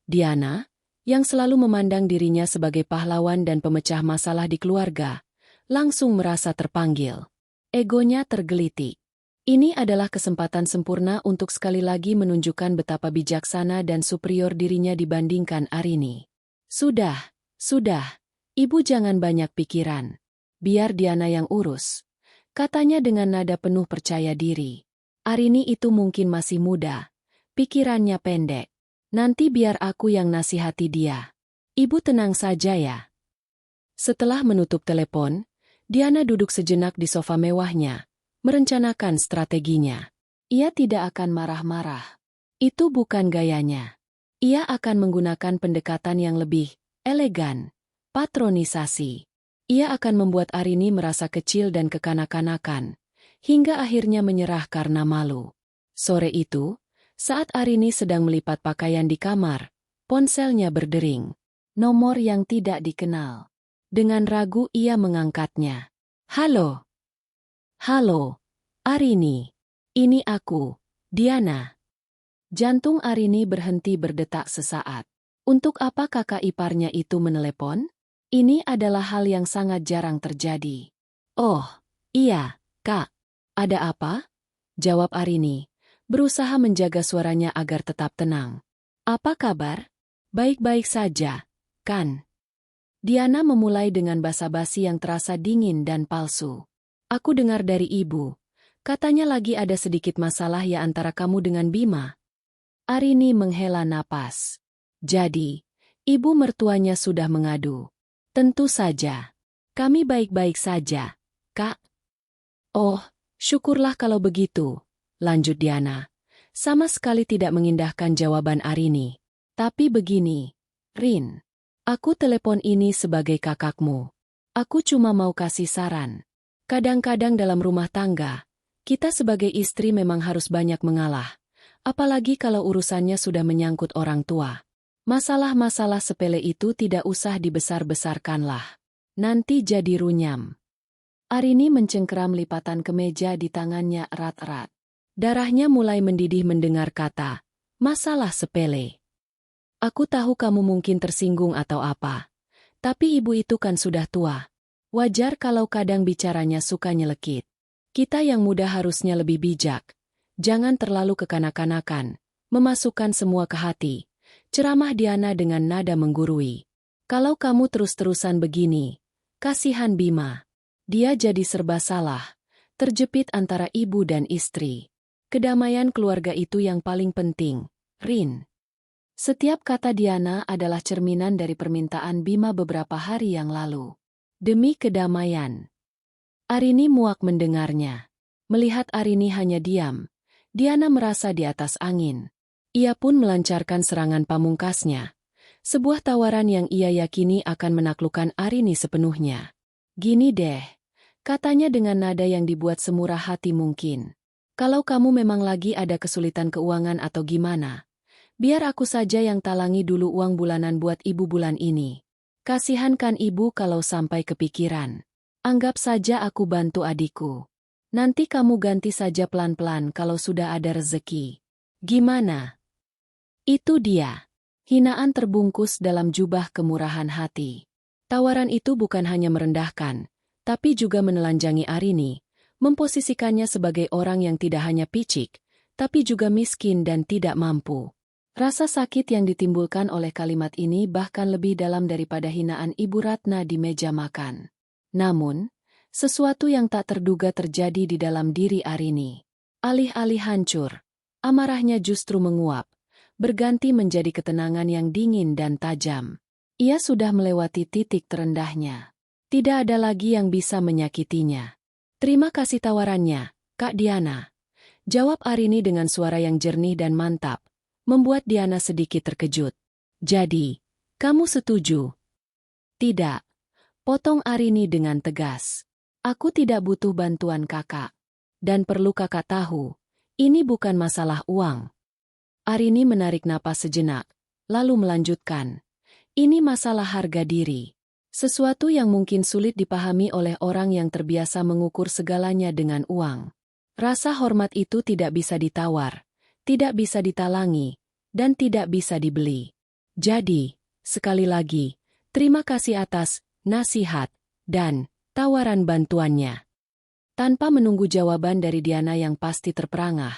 Diana, yang selalu memandang dirinya sebagai pahlawan dan pemecah masalah di keluarga, langsung merasa terpanggil. Egonya tergelitik. Ini adalah kesempatan sempurna untuk sekali lagi menunjukkan betapa bijaksana dan superior dirinya dibandingkan Arini. Sudah, Ibu jangan banyak pikiran. Biar Diana yang urus, katanya dengan nada penuh percaya diri. Arini itu mungkin masih muda, pikirannya pendek. Nanti biar aku yang nasihati dia. Ibu tenang saja ya. Setelah menutup telepon, Diana duduk sejenak di sofa mewahnya, merencanakan strateginya. Ia tidak akan marah-marah. Itu bukan gayanya. Ia akan menggunakan pendekatan yang lebih elegan, patronisasi. Ia akan membuat Arini merasa kecil dan kekanak-kanakan, hingga akhirnya menyerah karena malu. Sore itu, saat Arini sedang melipat pakaian di kamar, ponselnya berdering. Nomor yang tidak dikenal. Dengan ragu ia mengangkatnya. "Halo. Halo, Arini. Ini aku, Diana." Jantung Arini berhenti berdetak sesaat. Untuk apa kakak iparnya itu menelepon? Ini adalah hal yang sangat jarang terjadi. "Oh, iya, Kak. Ada apa?" jawab Arini, berusaha menjaga suaranya agar tetap tenang. "Apa kabar? Baik-baik saja, kan?" Diana memulai dengan basa-basi yang terasa dingin dan palsu. "Aku dengar dari ibu. Katanya lagi ada sedikit masalah ya antara kamu dengan Bima." Arini menghela napas. "Jadi, ibu mertuanya sudah mengadu?" "Tentu saja. Kami baik-baik saja, Kak." "Oh, syukurlah kalau begitu," lanjut Diana, sama sekali tidak mengindahkan jawaban Arini. "Tapi begini, Rin. Aku telepon ini sebagai kakakmu. Aku cuma mau kasih saran. Kadang-kadang dalam rumah tangga, kita sebagai istri memang harus banyak mengalah. Apalagi kalau urusannya sudah menyangkut orang tua. Masalah-masalah sepele itu tidak usah dibesar-besarkanlah. Nanti jadi runyam. Arini mencengkeram lipatan kemeja di tangannya erat-erat. Darahnya mulai mendidih mendengar kata, masalah sepele. Aku tahu kamu mungkin tersinggung atau apa. Tapi ibu itu kan sudah tua. Wajar kalau kadang bicaranya suka nyelekit. Kita yang muda harusnya lebih bijak. Jangan terlalu kekanak-kanakan, memasukkan semua ke hati. Ceramah Diana dengan nada menggurui. Kalau kamu terus-terusan begini, kasihan Bima. Dia jadi serba salah, terjepit antara ibu dan istri. Kedamaian keluarga itu yang paling penting, Rin. Setiap kata Diana adalah cerminan dari permintaan Bima beberapa hari yang lalu. Demi kedamaian. Arini muak mendengarnya. Melihat Arini hanya diam, Diana merasa di atas angin. Ia pun melancarkan serangan pamungkasnya. Sebuah tawaran yang ia yakini akan menaklukkan Arini sepenuhnya. Gini deh, katanya dengan nada yang dibuat semurah hati mungkin. Kalau kamu memang lagi ada kesulitan keuangan atau gimana, biar aku saja yang talangi dulu uang bulanan buat ibu bulan ini. Kasihan kan ibu kalau sampai kepikiran. Anggap saja aku bantu adikku. Nanti kamu ganti saja pelan-pelan kalau sudah ada rezeki. Gimana? Itu dia. Hinaan terbungkus dalam jubah kemurahan hati. Tawaran itu bukan hanya merendahkan, tapi juga menelanjangi Arini, memposisikannya sebagai orang yang tidak hanya picik, tapi juga miskin dan tidak mampu. Rasa sakit yang ditimbulkan oleh kalimat ini bahkan lebih dalam daripada hinaan Ibu Ratna di meja makan. Namun, sesuatu yang tak terduga terjadi di dalam diri Arini. Alih-alih hancur, amarahnya justru menguap, berganti menjadi ketenangan yang dingin dan tajam. Ia sudah melewati titik terendahnya. Tidak ada lagi yang bisa menyakitinya. Terima kasih tawarannya, Kak Diana. Jawab Arini dengan suara yang jernih dan mantap, membuat Diana sedikit terkejut. Jadi, kamu setuju? Tidak. Potong Arini dengan tegas. Aku tidak butuh bantuan kakak. Dan perlu kakak tahu, ini bukan masalah uang. Arini menarik napas sejenak, lalu melanjutkan. Ini masalah harga diri. Sesuatu yang mungkin sulit dipahami oleh orang yang terbiasa mengukur segalanya dengan uang. Rasa hormat itu tidak bisa ditawar, tidak bisa ditalangi, dan tidak bisa dibeli. Jadi, sekali lagi, terima kasih atas nasihat dan tawaran bantuannya. Tanpa menunggu jawaban dari Diana yang pasti terperangah,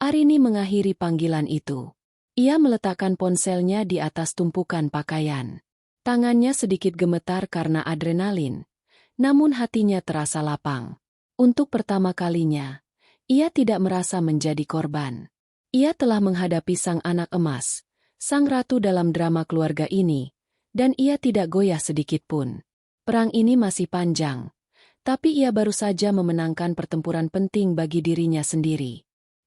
Arini mengakhiri panggilan itu. Ia meletakkan ponselnya di atas tumpukan pakaian. Tangannya sedikit gemetar karena adrenalin, namun hatinya terasa lapang. Untuk pertama kalinya, ia tidak merasa menjadi korban. Ia telah menghadapi sang anak emas, sang ratu dalam drama keluarga ini, dan ia tidak goyah sedikit pun. Perang ini masih panjang, tapi ia baru saja memenangkan pertempuran penting bagi dirinya sendiri.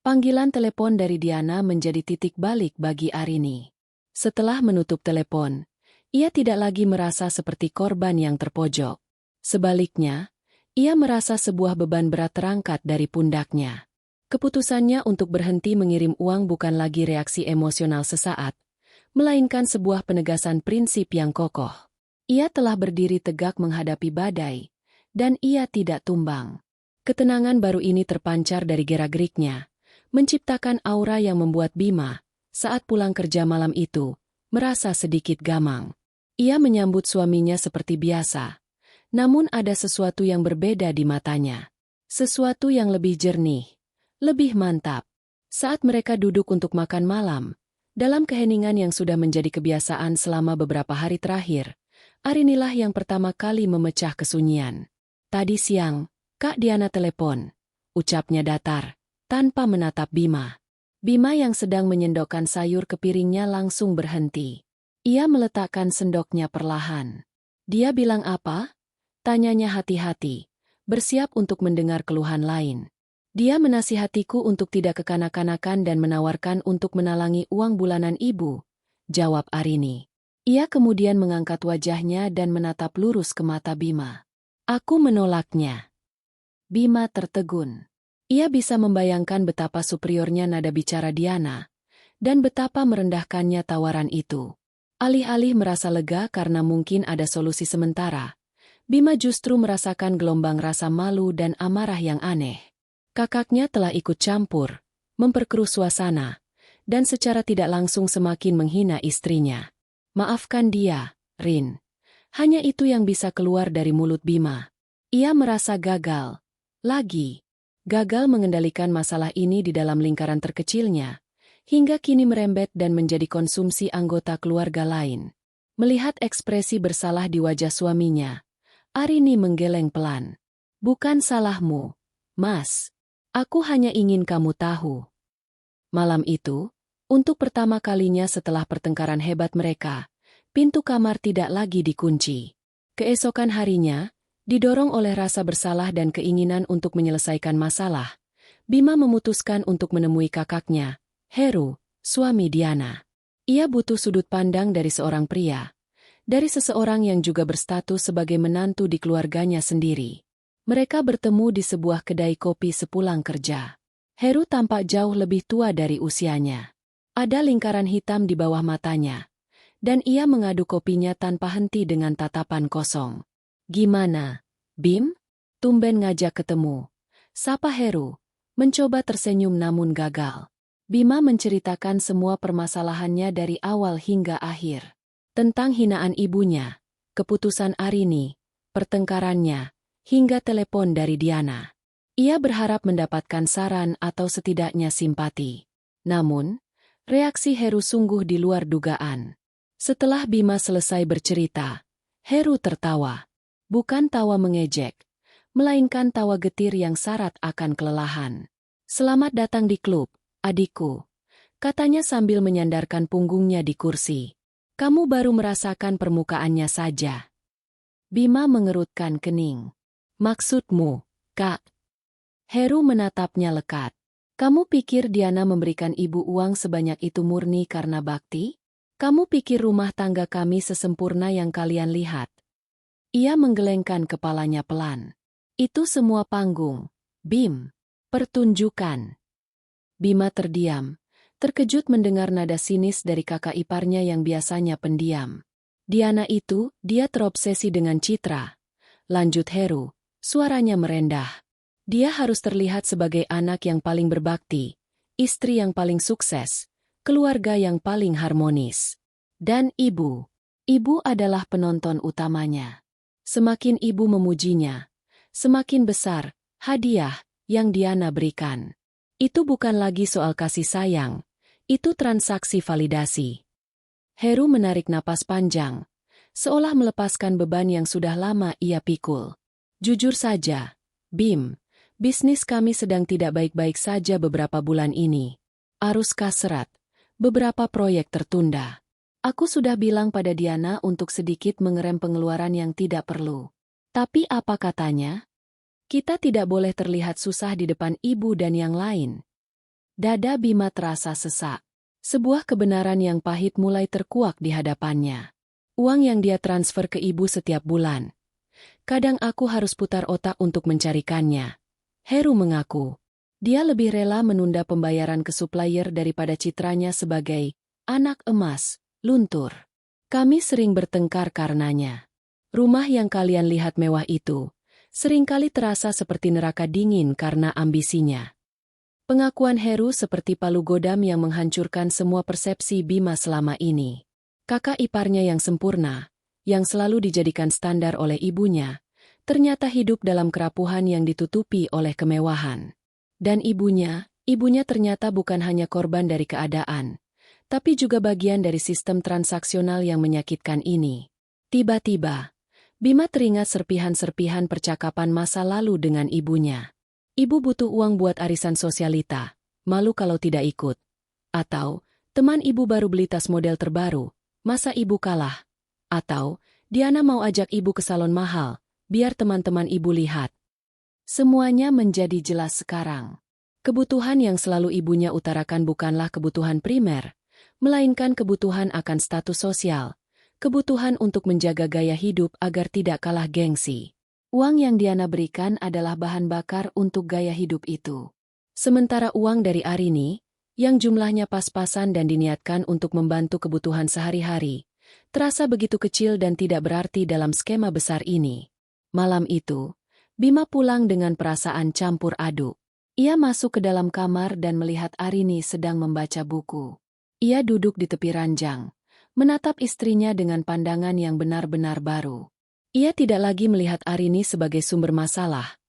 Panggilan telepon dari Diana menjadi titik balik bagi Arini. Setelah menutup telepon, ia tidak lagi merasa seperti korban yang terpojok. Sebaliknya, ia merasa sebuah beban berat terangkat dari pundaknya. Keputusannya untuk berhenti mengirim uang bukan lagi reaksi emosional sesaat, melainkan sebuah penegasan prinsip yang kokoh. Ia telah berdiri tegak menghadapi badai, dan ia tidak tumbang. Ketenangan baru ini terpancar dari gerak-geriknya, menciptakan aura yang membuat Bima, saat pulang kerja malam itu, merasa sedikit gamang. Ia menyambut suaminya seperti biasa, namun ada sesuatu yang berbeda di matanya. Sesuatu yang lebih jernih, lebih mantap. Saat mereka duduk untuk makan malam, dalam keheningan yang sudah menjadi kebiasaan selama beberapa hari terakhir, Arinilah yang pertama kali memecah kesunyian. Tadi siang, Kak Diana telepon, ucapnya datar, tanpa menatap Bima. Bima yang sedang menyendokkan sayur ke piringnya langsung berhenti. Ia meletakkan sendoknya perlahan. Dia bilang apa? Tanyanya hati-hati, bersiap untuk mendengar keluhan lain. Dia menasihatiku untuk tidak kekanak-kanakan dan menawarkan untuk menalangi uang bulanan ibu, jawab Arini. Ia kemudian mengangkat wajahnya dan menatap lurus ke mata Bima. Aku menolaknya. Bima tertegun. Ia bisa membayangkan betapa superiornya nada bicara Diana, dan betapa merendahkannya tawaran itu. Alih-alih merasa lega karena mungkin ada solusi sementara, Bima justru merasakan gelombang rasa malu dan amarah yang aneh. Kakaknya telah ikut campur, memperkeruh suasana, dan secara tidak langsung semakin menghina istrinya. Maafkan dia, Rin. Hanya itu yang bisa keluar dari mulut Bima. Ia merasa gagal. Lagi. Gagal mengendalikan masalah ini di dalam lingkaran terkecilnya, hingga kini merembet dan menjadi konsumsi anggota keluarga lain. Melihat ekspresi bersalah di wajah suaminya, Arini menggeleng pelan. Bukan salahmu, Mas. Aku hanya ingin kamu tahu. Malam itu, untuk pertama kalinya setelah pertengkaran hebat mereka, pintu kamar tidak lagi dikunci. Keesokan harinya, didorong oleh rasa bersalah dan keinginan untuk menyelesaikan masalah, Bima memutuskan untuk menemui kakaknya, Heru, suami Diana. Ia butuh sudut pandang dari seorang pria, dari seseorang yang juga berstatus sebagai menantu di keluarganya sendiri. Mereka bertemu di sebuah kedai kopi sepulang kerja. Heru tampak jauh lebih tua dari usianya. Ada lingkaran hitam di bawah matanya, dan ia mengaduk kopinya tanpa henti dengan tatapan kosong. Gimana, Bim? Tumben ngajak ketemu. Sapa Heru, mencoba tersenyum namun gagal. Bima menceritakan semua permasalahannya dari awal hingga akhir. Tentang hinaan ibunya, keputusan Arini, pertengkarannya, hingga telepon dari Diana. Ia berharap mendapatkan saran atau setidaknya simpati. Namun, reaksi Heru sungguh di luar dugaan. Setelah Bima selesai bercerita, Heru tertawa. Bukan tawa mengejek, melainkan tawa getir yang syarat akan kelelahan. Selamat datang di klub, adikku, katanya sambil menyandarkan punggungnya di kursi. Kamu baru merasakan permukaannya saja. Bima mengerutkan kening. Maksudmu, Kak? Heru menatapnya lekat. Kamu pikir Diana memberikan ibu uang sebanyak itu murni karena bakti? Kamu pikir rumah tangga kami sesempurna yang kalian lihat? Ia menggelengkan kepalanya pelan. Itu semua panggung, Bim. Pertunjukan. Bima terdiam, terkejut mendengar nada sinis dari kakak iparnya yang biasanya pendiam. Diana itu, dia terobsesi dengan Citra. Lanjut Heru, suaranya merendah. Dia harus terlihat sebagai anak yang paling berbakti, istri yang paling sukses, keluarga yang paling harmonis. Dan ibu. Ibu adalah penonton utamanya. Semakin ibu memujinya, semakin besar hadiah yang Diana berikan. Itu bukan lagi soal kasih sayang, itu transaksi validasi. Heru menarik napas panjang, seolah melepaskan beban yang sudah lama ia pikul. Jujur saja, Bim, bisnis kami sedang tidak baik-baik saja beberapa bulan ini. Arus kasrat, beberapa proyek tertunda. Aku sudah bilang pada Diana untuk sedikit mengerem pengeluaran yang tidak perlu. Tapi apa katanya? Kita tidak boleh terlihat susah di depan ibu dan yang lain. Dada Bima terasa sesak. Sebuah kebenaran yang pahit mulai terkuak di hadapannya. Uang yang dia transfer ke ibu setiap bulan. Kadang aku harus putar otak untuk mencarikannya. Heru mengaku. Dia lebih rela menunda pembayaran ke supplier daripada citranya sebagai anak emas, luntur. Kami sering bertengkar karenanya. Rumah yang kalian lihat mewah itu, seringkali terasa seperti neraka dingin karena ambisinya. Pengakuan Heru seperti palu godam yang menghancurkan semua persepsi Bima selama ini. Kakak iparnya yang sempurna, yang selalu dijadikan standar oleh ibunya, ternyata hidup dalam kerapuhan yang ditutupi oleh kemewahan. Dan ibunya ternyata bukan hanya korban dari keadaan, tapi juga bagian dari sistem transaksional yang menyakitkan ini. Tiba-tiba, Bima teringat serpihan-serpihan percakapan masa lalu dengan ibunya. Ibu butuh uang buat arisan sosialita, malu kalau tidak ikut. Atau, teman ibu baru beli tas model terbaru, masa ibu kalah? Atau, Diana mau ajak ibu ke salon mahal, biar teman-teman ibu lihat. Semuanya menjadi jelas sekarang. Kebutuhan yang selalu ibunya utarakan bukanlah kebutuhan primer, melainkan kebutuhan akan status sosial, kebutuhan untuk menjaga gaya hidup agar tidak kalah gengsi. Uang yang Diana berikan adalah bahan bakar untuk gaya hidup itu. Sementara uang dari Arini, yang jumlahnya pas-pasan dan diniatkan untuk membantu kebutuhan sehari-hari, terasa begitu kecil dan tidak berarti dalam skema besar ini. Malam itu, Bima pulang dengan perasaan campur aduk. Ia masuk ke dalam kamar dan melihat Arini sedang membaca buku. Ia duduk di tepi ranjang, menatap istrinya dengan pandangan yang benar-benar baru. Ia tidak lagi melihat Arini sebagai sumber masalah,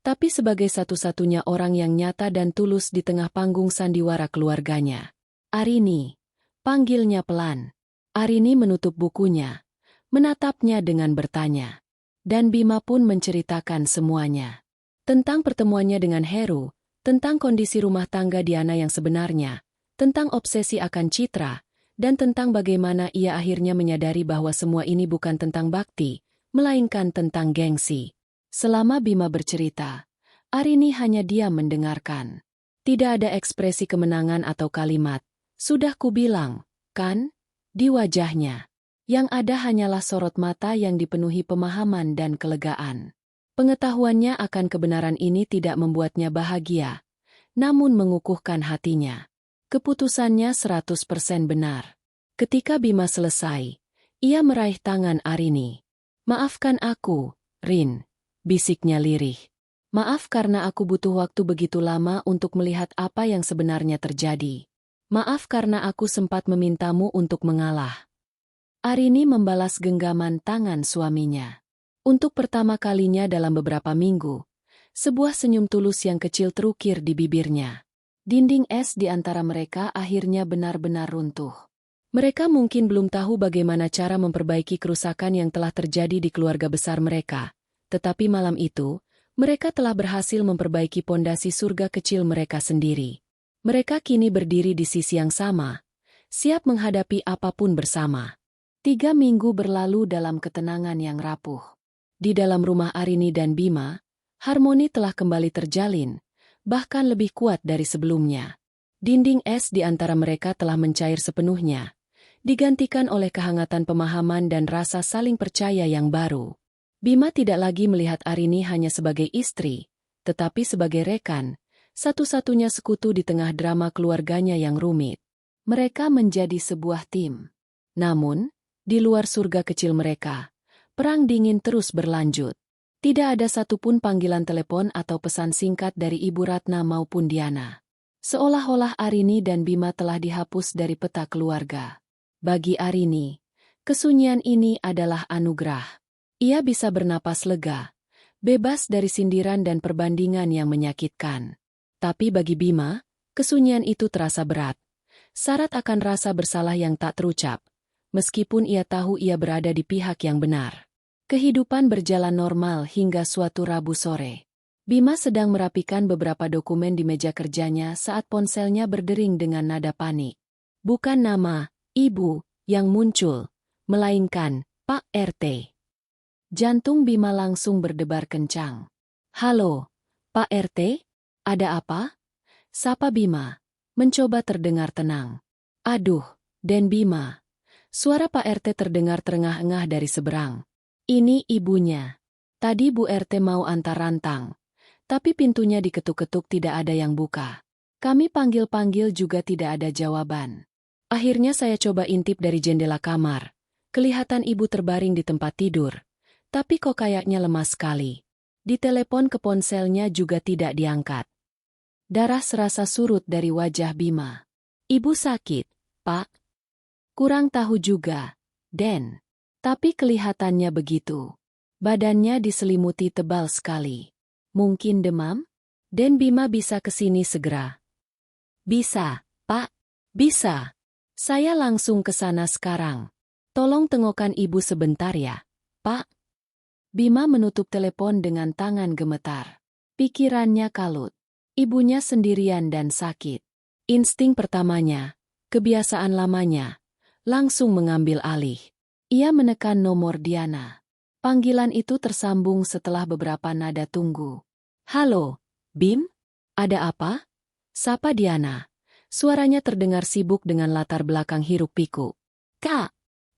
tapi sebagai satu-satunya orang yang nyata dan tulus di tengah panggung sandiwara keluarganya. Arini, panggilnya pelan. Arini menutup bukunya, menatapnya dengan bertanya. Dan Bima pun menceritakan semuanya. Tentang pertemuannya dengan Heru, tentang kondisi rumah tangga Diana yang sebenarnya, tentang obsesi akan Citra, dan tentang bagaimana ia akhirnya menyadari bahwa semua ini bukan tentang bakti, melainkan tentang gengsi. Selama Bima bercerita, Arini hanya diam mendengarkan. Tidak ada ekspresi kemenangan atau kalimat, "Sudah kubilang, kan?" di wajahnya. Yang ada hanyalah sorot mata yang dipenuhi pemahaman dan kelegaan. Pengetahuannya akan kebenaran ini tidak membuatnya bahagia, namun mengukuhkan hatinya. Keputusannya 100% benar. Ketika Bima selesai, ia meraih tangan Arini. "Maafkan aku, Rin," bisiknya lirih. "Maaf karena aku butuh waktu begitu lama untuk melihat apa yang sebenarnya terjadi. Maaf karena aku sempat memintamu untuk mengalah." Arini membalas genggaman tangan suaminya. Untuk pertama kalinya dalam beberapa minggu, sebuah senyum tulus yang kecil terukir di bibirnya. Dinding es di antara mereka akhirnya benar-benar runtuh. Mereka mungkin belum tahu bagaimana cara memperbaiki kerusakan yang telah terjadi di keluarga besar mereka. Tetapi malam itu, mereka telah berhasil memperbaiki pondasi surga kecil mereka sendiri. Mereka kini berdiri di sisi yang sama, siap menghadapi apapun bersama. 3 minggu berlalu dalam ketenangan yang rapuh. Di dalam rumah Arini dan Bima, harmoni telah kembali terjalin, bahkan lebih kuat dari sebelumnya. Dinding es di antara mereka telah mencair sepenuhnya, digantikan oleh kehangatan pemahaman dan rasa saling percaya yang baru. Bima tidak lagi melihat Arini hanya sebagai istri, tetapi sebagai rekan, satu-satunya sekutu di tengah drama keluarganya yang rumit. Mereka menjadi sebuah tim. Namun, di luar surga kecil mereka, perang dingin terus berlanjut. Tidak ada satupun panggilan telepon atau pesan singkat dari Ibu Ratna maupun Diana. Seolah-olah Arini dan Bima telah dihapus dari peta keluarga. Bagi Arini, kesunyian ini adalah anugerah. Ia bisa bernapas lega, bebas dari sindiran dan perbandingan yang menyakitkan. Tapi bagi Bima, kesunyian itu terasa berat. Syarat akan rasa bersalah yang tak terucap. Meskipun ia tahu ia berada di pihak yang benar. Kehidupan berjalan normal hingga suatu Rabu sore. Bima sedang merapikan beberapa dokumen di meja kerjanya saat ponselnya berdering dengan nada panik. Bukan nama, Ibu, yang muncul, melainkan, Pak RT. Jantung Bima langsung berdebar kencang. "Halo, Pak RT? Ada apa?" Sapa Bima, mencoba terdengar tenang. "Aduh, Den Bima." Suara Pak RT terdengar terengah-engah dari seberang. "Ini ibunya. Tadi Bu RT mau antar rantang. Tapi pintunya diketuk-ketuk tidak ada yang buka. Kami panggil-panggil juga tidak ada jawaban. Akhirnya saya coba intip dari jendela kamar. Kelihatan ibu terbaring di tempat tidur. Tapi kok kayaknya lemas sekali. Ditelepon ke ponselnya juga tidak diangkat." Darah serasa surut dari wajah Bima. "Ibu sakit, Pak?" "Kurang tahu juga, Den. Tapi kelihatannya begitu. Badannya diselimuti tebal sekali. Mungkin demam? Den Bima bisa ke sini segera." "Bisa, Pak. Bisa. Saya langsung ke sana sekarang. Tolong tengokkan ibu sebentar ya, Pak." Bima menutup telepon dengan tangan gemetar. Pikirannya kalut. Ibunya sendirian dan sakit. Insting pertamanya, kebiasaan lamanya, langsung mengambil alih. Ia menekan nomor Diana. Panggilan itu tersambung setelah beberapa nada tunggu. "Halo, Bim? Ada apa?" Sapa Diana. Suaranya terdengar sibuk dengan latar belakang hiruk-pikuk. "Kak,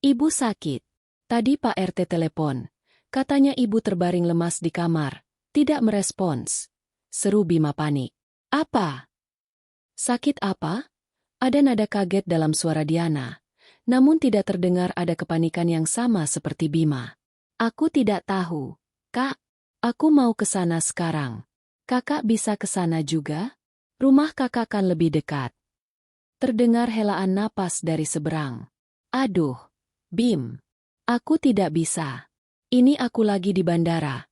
Ibu sakit. Tadi Pak RT telepon. Katanya ibu terbaring lemas di kamar. Tidak merespons. Seru Bima panik. Apa? Sakit apa? Ada nada kaget dalam suara Diana. Namun tidak terdengar ada kepanikan yang sama seperti Bima. Aku tidak tahu. Kak, aku mau ke sana sekarang. Kakak bisa ke sana juga? Rumah kakak kan lebih dekat. Terdengar helaan napas dari seberang. Aduh, Bim. Aku tidak bisa. Ini aku lagi di bandara.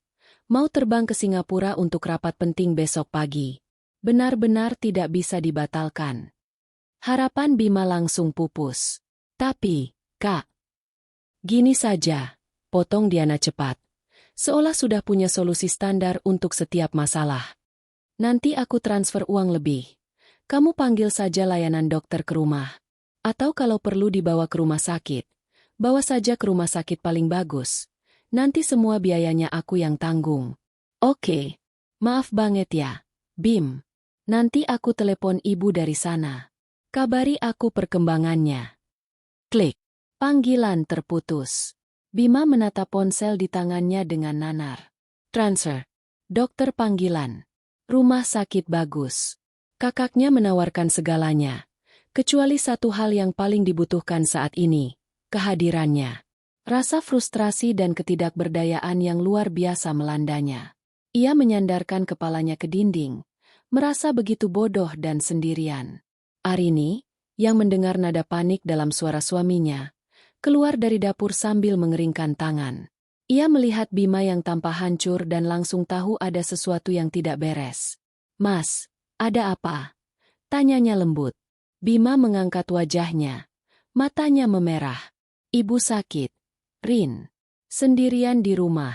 Mau terbang ke Singapura untuk rapat penting besok pagi. Benar-benar tidak bisa dibatalkan. Harapan Bima langsung pupus. Tapi, Kak. Gini saja, potong Diana cepat. Seolah sudah punya solusi standar untuk setiap masalah. Nanti aku transfer uang lebih. Kamu panggil saja layanan dokter ke rumah. Atau kalau perlu dibawa ke rumah sakit, bawa saja ke rumah sakit paling bagus. Nanti semua biayanya aku yang tanggung. Oke. Maaf banget ya, Bim. Nanti aku telepon ibu dari sana. Kabari aku perkembangannya. Klik. Panggilan terputus. Bima menatap ponsel di tangannya dengan nanar. Transfer. Dokter panggilan. Rumah sakit bagus. Kakaknya menawarkan segalanya. Kecuali satu hal yang paling dibutuhkan saat ini. Kehadirannya. Rasa frustrasi dan ketidakberdayaan yang luar biasa melandanya. Ia menyandarkan kepalanya ke dinding. Merasa begitu bodoh dan sendirian. Arini, yang mendengar nada panik dalam suara suaminya, keluar dari dapur sambil mengeringkan tangan. Ia melihat Bima yang tampak hancur dan langsung tahu ada sesuatu yang tidak beres. Mas, ada apa? Tanyanya lembut. Bima mengangkat wajahnya. Matanya memerah. Ibu sakit. Rin. Sendirian di rumah.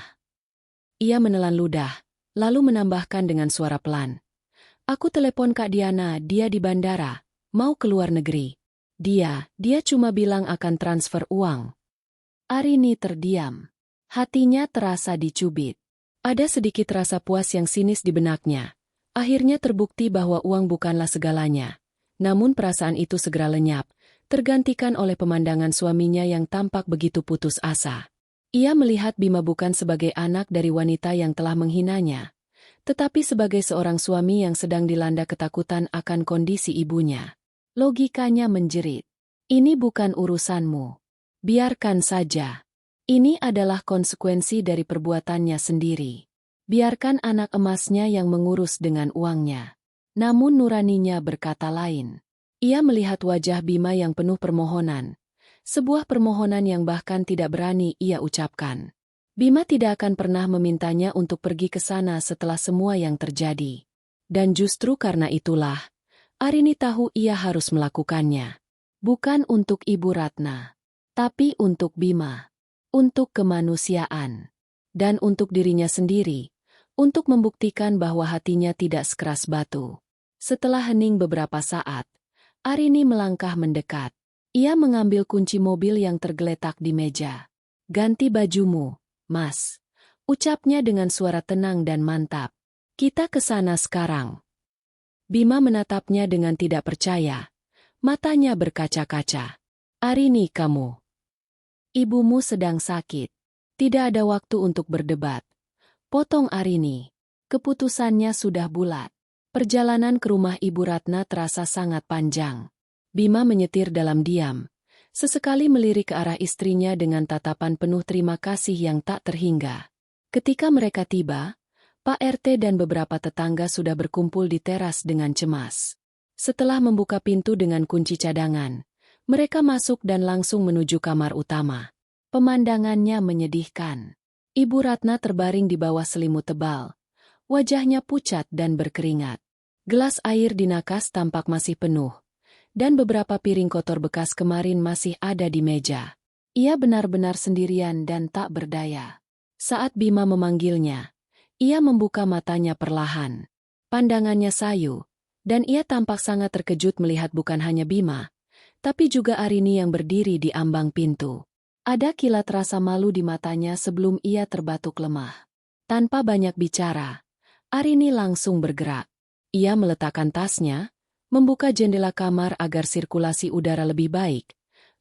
Ia menelan ludah, lalu menambahkan dengan suara pelan. Aku telepon Kak Diana, dia di bandara. Mau keluar negeri. Dia cuma bilang akan transfer uang. Arini terdiam. Hatinya terasa dicubit. Ada sedikit rasa puas yang sinis di benaknya. Akhirnya terbukti bahwa uang bukanlah segalanya. Namun perasaan itu segera lenyap, tergantikan oleh pemandangan suaminya yang tampak begitu putus asa. Ia melihat Bima bukan sebagai anak dari wanita yang telah menghinanya, tetapi sebagai seorang suami yang sedang dilanda ketakutan akan kondisi ibunya. Logikanya menjerit. Ini bukan urusanmu. Biarkan saja. Ini adalah konsekuensi dari perbuatannya sendiri. Biarkan anak emasnya yang mengurus dengan uangnya. Namun nuraninya berkata lain. Ia melihat wajah Bima yang penuh permohonan. Sebuah permohonan yang bahkan tidak berani ia ucapkan. Bima tidak akan pernah memintanya untuk pergi ke sana setelah semua yang terjadi. Dan justru karena itulah, Arini tahu ia harus melakukannya. Bukan untuk Ibu Ratna, tapi untuk Bima. Untuk kemanusiaan. Dan untuk dirinya sendiri. Untuk membuktikan bahwa hatinya tidak sekeras batu. Setelah hening beberapa saat, Arini melangkah mendekat. Ia mengambil kunci mobil yang tergeletak di meja. Ganti bajumu, Mas. Ucapnya dengan suara tenang dan mantap. Kita ke sana sekarang. Bima menatapnya dengan tidak percaya. Matanya berkaca-kaca. Arini, kamu. Ibumu sedang sakit. Tidak ada waktu untuk berdebat. Potong Arini. Keputusannya sudah bulat. Perjalanan ke rumah Ibu Ratna terasa sangat panjang. Bima menyetir dalam diam. Sesekali melirik ke arah istrinya dengan tatapan penuh terima kasih yang tak terhingga. Ketika mereka tiba, Pak RT dan beberapa tetangga sudah berkumpul di teras dengan cemas. Setelah membuka pintu dengan kunci cadangan, mereka masuk dan langsung menuju kamar utama. Pemandangannya menyedihkan. Ibu Ratna terbaring di bawah selimut tebal. Wajahnya pucat dan berkeringat. Gelas air di nakas tampak masih penuh. Dan beberapa piring kotor bekas kemarin masih ada di meja. Ia benar-benar sendirian dan tak berdaya. Saat Bima memanggilnya, ia membuka matanya perlahan. Pandangannya sayu, dan ia tampak sangat terkejut melihat bukan hanya Bima, tapi juga Arini yang berdiri di ambang pintu. Ada kilat rasa malu di matanya sebelum ia terbatuk lemah. Tanpa banyak bicara, Arini langsung bergerak. Ia meletakkan tasnya, membuka jendela kamar agar sirkulasi udara lebih baik,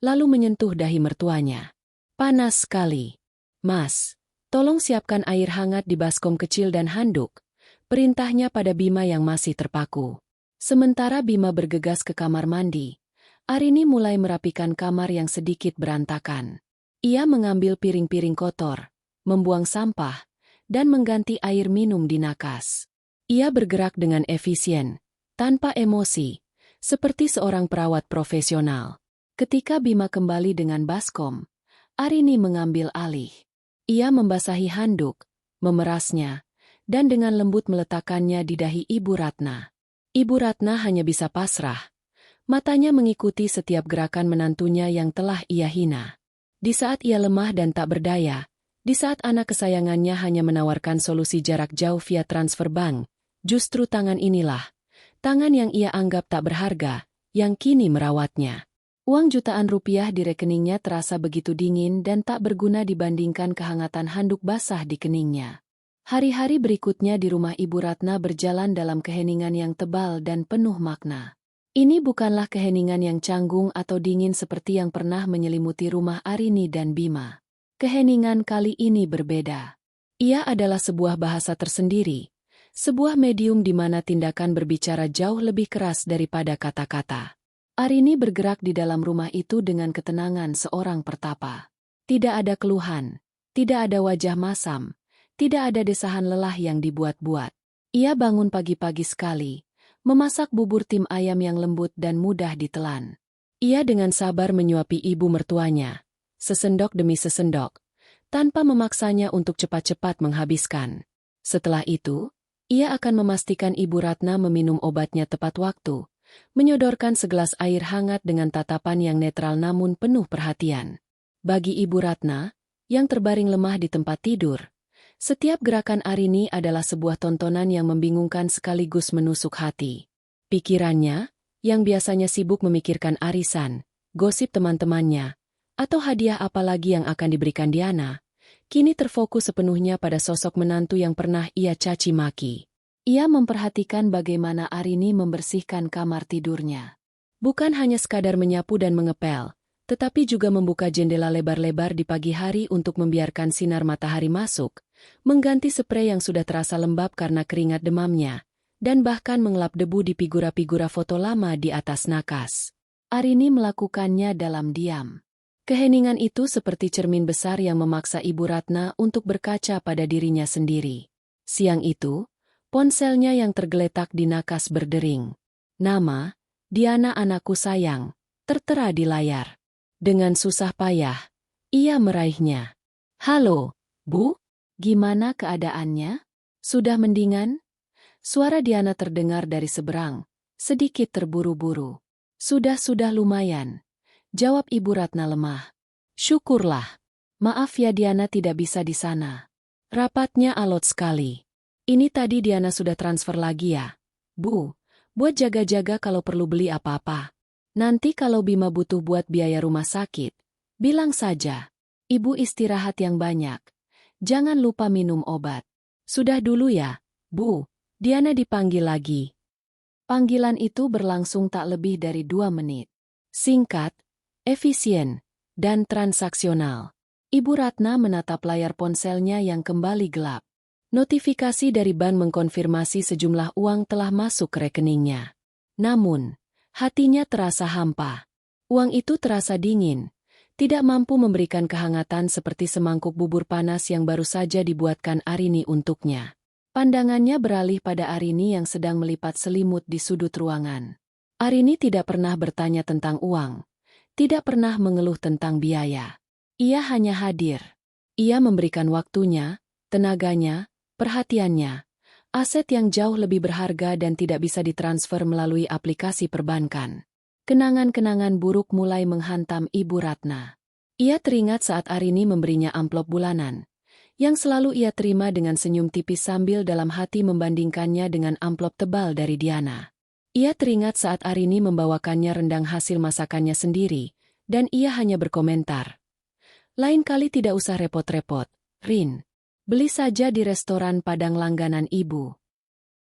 lalu menyentuh dahi mertuanya. Panas sekali. Mas, tolong siapkan air hangat di baskom kecil dan handuk, perintahnya pada Bima yang masih terpaku. Sementara Bima bergegas ke kamar mandi, Arini mulai merapikan kamar yang sedikit berantakan. Ia mengambil piring-piring kotor, membuang sampah, dan mengganti air minum di nakas. Ia bergerak dengan efisien, tanpa emosi, seperti seorang perawat profesional. Ketika Bima kembali dengan baskom, Arini mengambil alih. Ia membasahi handuk, memerasnya, dan dengan lembut meletakkannya di dahi Ibu Ratna. Ibu Ratna hanya bisa pasrah. Matanya mengikuti setiap gerakan menantunya yang telah ia hina. Di saat ia lemah dan tak berdaya, di saat anak kesayangannya hanya menawarkan solusi jarak jauh via transfer bank, justru tangan inilah, tangan yang ia anggap tak berharga, yang kini merawatnya. Uang jutaan rupiah di rekeningnya terasa begitu dingin dan tak berguna dibandingkan kehangatan handuk basah di keningnya. Hari-hari berikutnya di rumah Ibu Ratna berjalan dalam keheningan yang tebal dan penuh makna. Ini bukanlah keheningan yang canggung atau dingin seperti yang pernah menyelimuti rumah Arini dan Bima. Keheningan kali ini berbeda. Ia adalah sebuah bahasa tersendiri, sebuah medium di mana tindakan berbicara jauh lebih keras daripada kata-kata. Arini bergerak di dalam rumah itu dengan ketenangan seorang pertapa. Tidak ada keluhan, tidak ada wajah masam, tidak ada desahan lelah yang dibuat-buat. Ia bangun pagi-pagi sekali, memasak bubur tim ayam yang lembut dan mudah ditelan. Ia dengan sabar menyuapi ibu mertuanya, sesendok demi sesendok, tanpa memaksanya untuk cepat-cepat menghabiskan. Setelah itu, ia akan memastikan Ibu Ratna meminum obatnya tepat waktu, menyodorkan segelas air hangat dengan tatapan yang netral namun penuh perhatian. Bagi Ibu Ratna, yang terbaring lemah di tempat tidur, setiap gerakan Arini adalah sebuah tontonan yang membingungkan sekaligus menusuk hati. Pikirannya, yang biasanya sibuk memikirkan arisan, gosip teman-temannya, atau hadiah apa lagi yang akan diberikan Diana, kini terfokus sepenuhnya pada sosok menantu yang pernah ia caci maki. Ia memperhatikan bagaimana Arini membersihkan kamar tidurnya. Bukan hanya sekadar menyapu dan mengepel, tetapi juga membuka jendela lebar-lebar di pagi hari untuk membiarkan sinar matahari masuk, mengganti sprei yang sudah terasa lembab karena keringat demamnya, dan bahkan mengelap debu di figura-figura foto lama di atas nakas. Arini melakukannya dalam diam. Keheningan itu seperti cermin besar yang memaksa Ibu Ratna untuk berkaca pada dirinya sendiri. Siang itu, ponselnya yang tergeletak di nakas berdering. Nama, Diana anakku sayang, tertera di layar. Dengan susah payah, ia meraihnya. Halo, Bu? Gimana keadaannya? Sudah mendingan? Suara Diana terdengar dari seberang, sedikit terburu-buru. Sudah lumayan, jawab Ibu Ratna lemah. Syukurlah. Maaf ya Diana tidak bisa di sana. Rapatnya alot sekali. Ini tadi Diana sudah transfer lagi ya. Bu, buat jaga-jaga kalau perlu beli apa-apa. Nanti kalau Bima butuh buat biaya rumah sakit, bilang saja. Ibu istirahat yang banyak. Jangan lupa minum obat. Sudah dulu ya, Bu. Diana dipanggil lagi. Panggilan itu berlangsung tak lebih dari 2 menit. Singkat, efisien, dan transaksional. Ibu Ratna menatap layar ponselnya yang kembali gelap. Notifikasi dari bank mengkonfirmasi sejumlah uang telah masuk ke rekeningnya. Namun, hatinya terasa hampa. Uang itu terasa dingin, tidak mampu memberikan kehangatan seperti semangkuk bubur panas yang baru saja dibuatkan Arini untuknya. Pandangannya beralih pada Arini yang sedang melipat selimut di sudut ruangan. Arini tidak pernah bertanya tentang uang, tidak pernah mengeluh tentang biaya. Ia hanya hadir. Ia memberikan waktunya, tenaganya, perhatiannya, aset yang jauh lebih berharga dan tidak bisa ditransfer melalui aplikasi perbankan. Kenangan-kenangan buruk mulai menghantam Ibu Ratna. Ia teringat saat Arini memberinya amplop bulanan, yang selalu ia terima dengan senyum tipis sambil dalam hati membandingkannya dengan amplop tebal dari Diana. Ia teringat saat Arini membawakannya rendang hasil masakannya sendiri, dan ia hanya berkomentar. Lain kali tidak usah repot-repot, Rin. Beli saja di restoran Padang langganan ibu.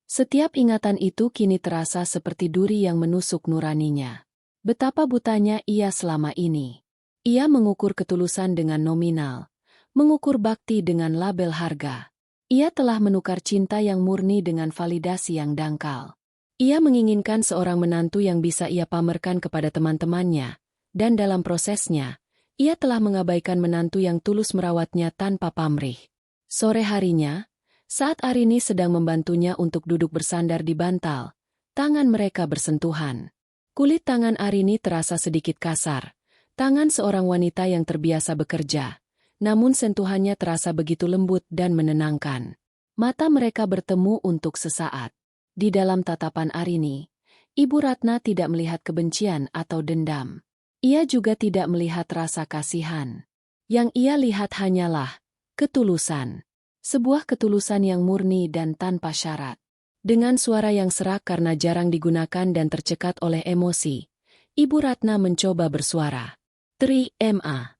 Setiap ingatan itu kini terasa seperti duri yang menusuk nuraninya. Betapa butanya ia selama ini. Ia mengukur ketulusan dengan nominal, mengukur bakti dengan label harga. Ia telah menukar cinta yang murni dengan validasi yang dangkal. Ia menginginkan seorang menantu yang bisa ia pamerkan kepada teman-temannya, dan dalam prosesnya, ia telah mengabaikan menantu yang tulus merawatnya tanpa pamrih. Sore harinya, saat Arini sedang membantunya untuk duduk bersandar di bantal, tangan mereka bersentuhan. Kulit tangan Arini terasa sedikit kasar, tangan seorang wanita yang terbiasa bekerja, namun sentuhannya terasa begitu lembut dan menenangkan. Mata mereka bertemu untuk sesaat. Di dalam tatapan Arini, Ibu Ratna tidak melihat kebencian atau dendam. Ia juga tidak melihat rasa kasihan. Yang ia lihat hanyalah ketulusan. Sebuah ketulusan yang murni dan tanpa syarat. Dengan suara yang serak karena jarang digunakan dan tercekat oleh emosi, Ibu Ratna mencoba bersuara. "Terima."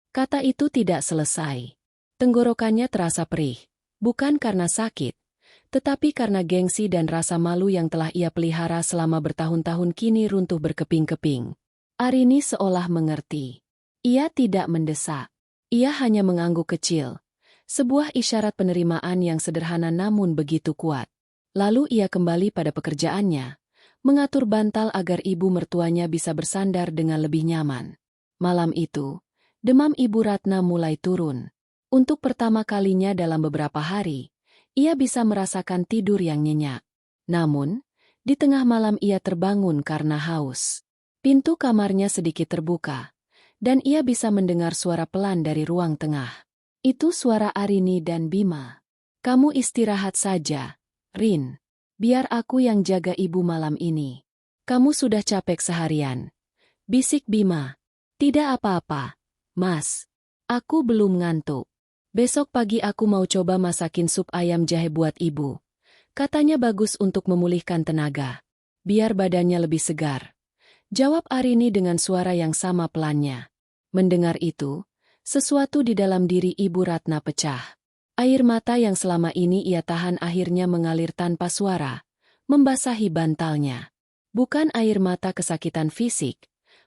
Kata itu tidak selesai. Tenggorokannya terasa perih, bukan karena sakit, tetapi karena gengsi dan rasa malu yang telah ia pelihara selama bertahun-tahun kini runtuh berkeping-keping. Arini seolah mengerti. Ia tidak mendesak. Ia hanya mengangguk kecil. Sebuah isyarat penerimaan yang sederhana namun begitu kuat. Lalu ia kembali pada pekerjaannya, mengatur bantal agar ibu mertuanya bisa bersandar dengan lebih nyaman. Malam itu, demam Ibu Ratna mulai turun. Untuk pertama kalinya dalam beberapa hari, ia bisa merasakan tidur yang nyenyak. Namun, di tengah malam ia terbangun karena haus. Pintu kamarnya sedikit terbuka, dan ia bisa mendengar suara pelan dari ruang tengah. Itu suara Arini dan Bima. "Kamu istirahat saja, Rin. Biar aku yang jaga ibu malam ini. Kamu sudah capek seharian," bisik Bima. "Tidak apa-apa, Mas. Aku belum ngantuk. Besok pagi aku mau coba masakin sup ayam jahe buat ibu. Katanya bagus untuk memulihkan tenaga. Biar badannya lebih segar," jawab Arini dengan suara yang sama pelannya. Mendengar itu, sesuatu di dalam diri Ibu Ratna pecah. Air mata yang selama ini ia tahan akhirnya mengalir tanpa suara, membasahi bantalnya. Bukan air mata kesakitan fisik,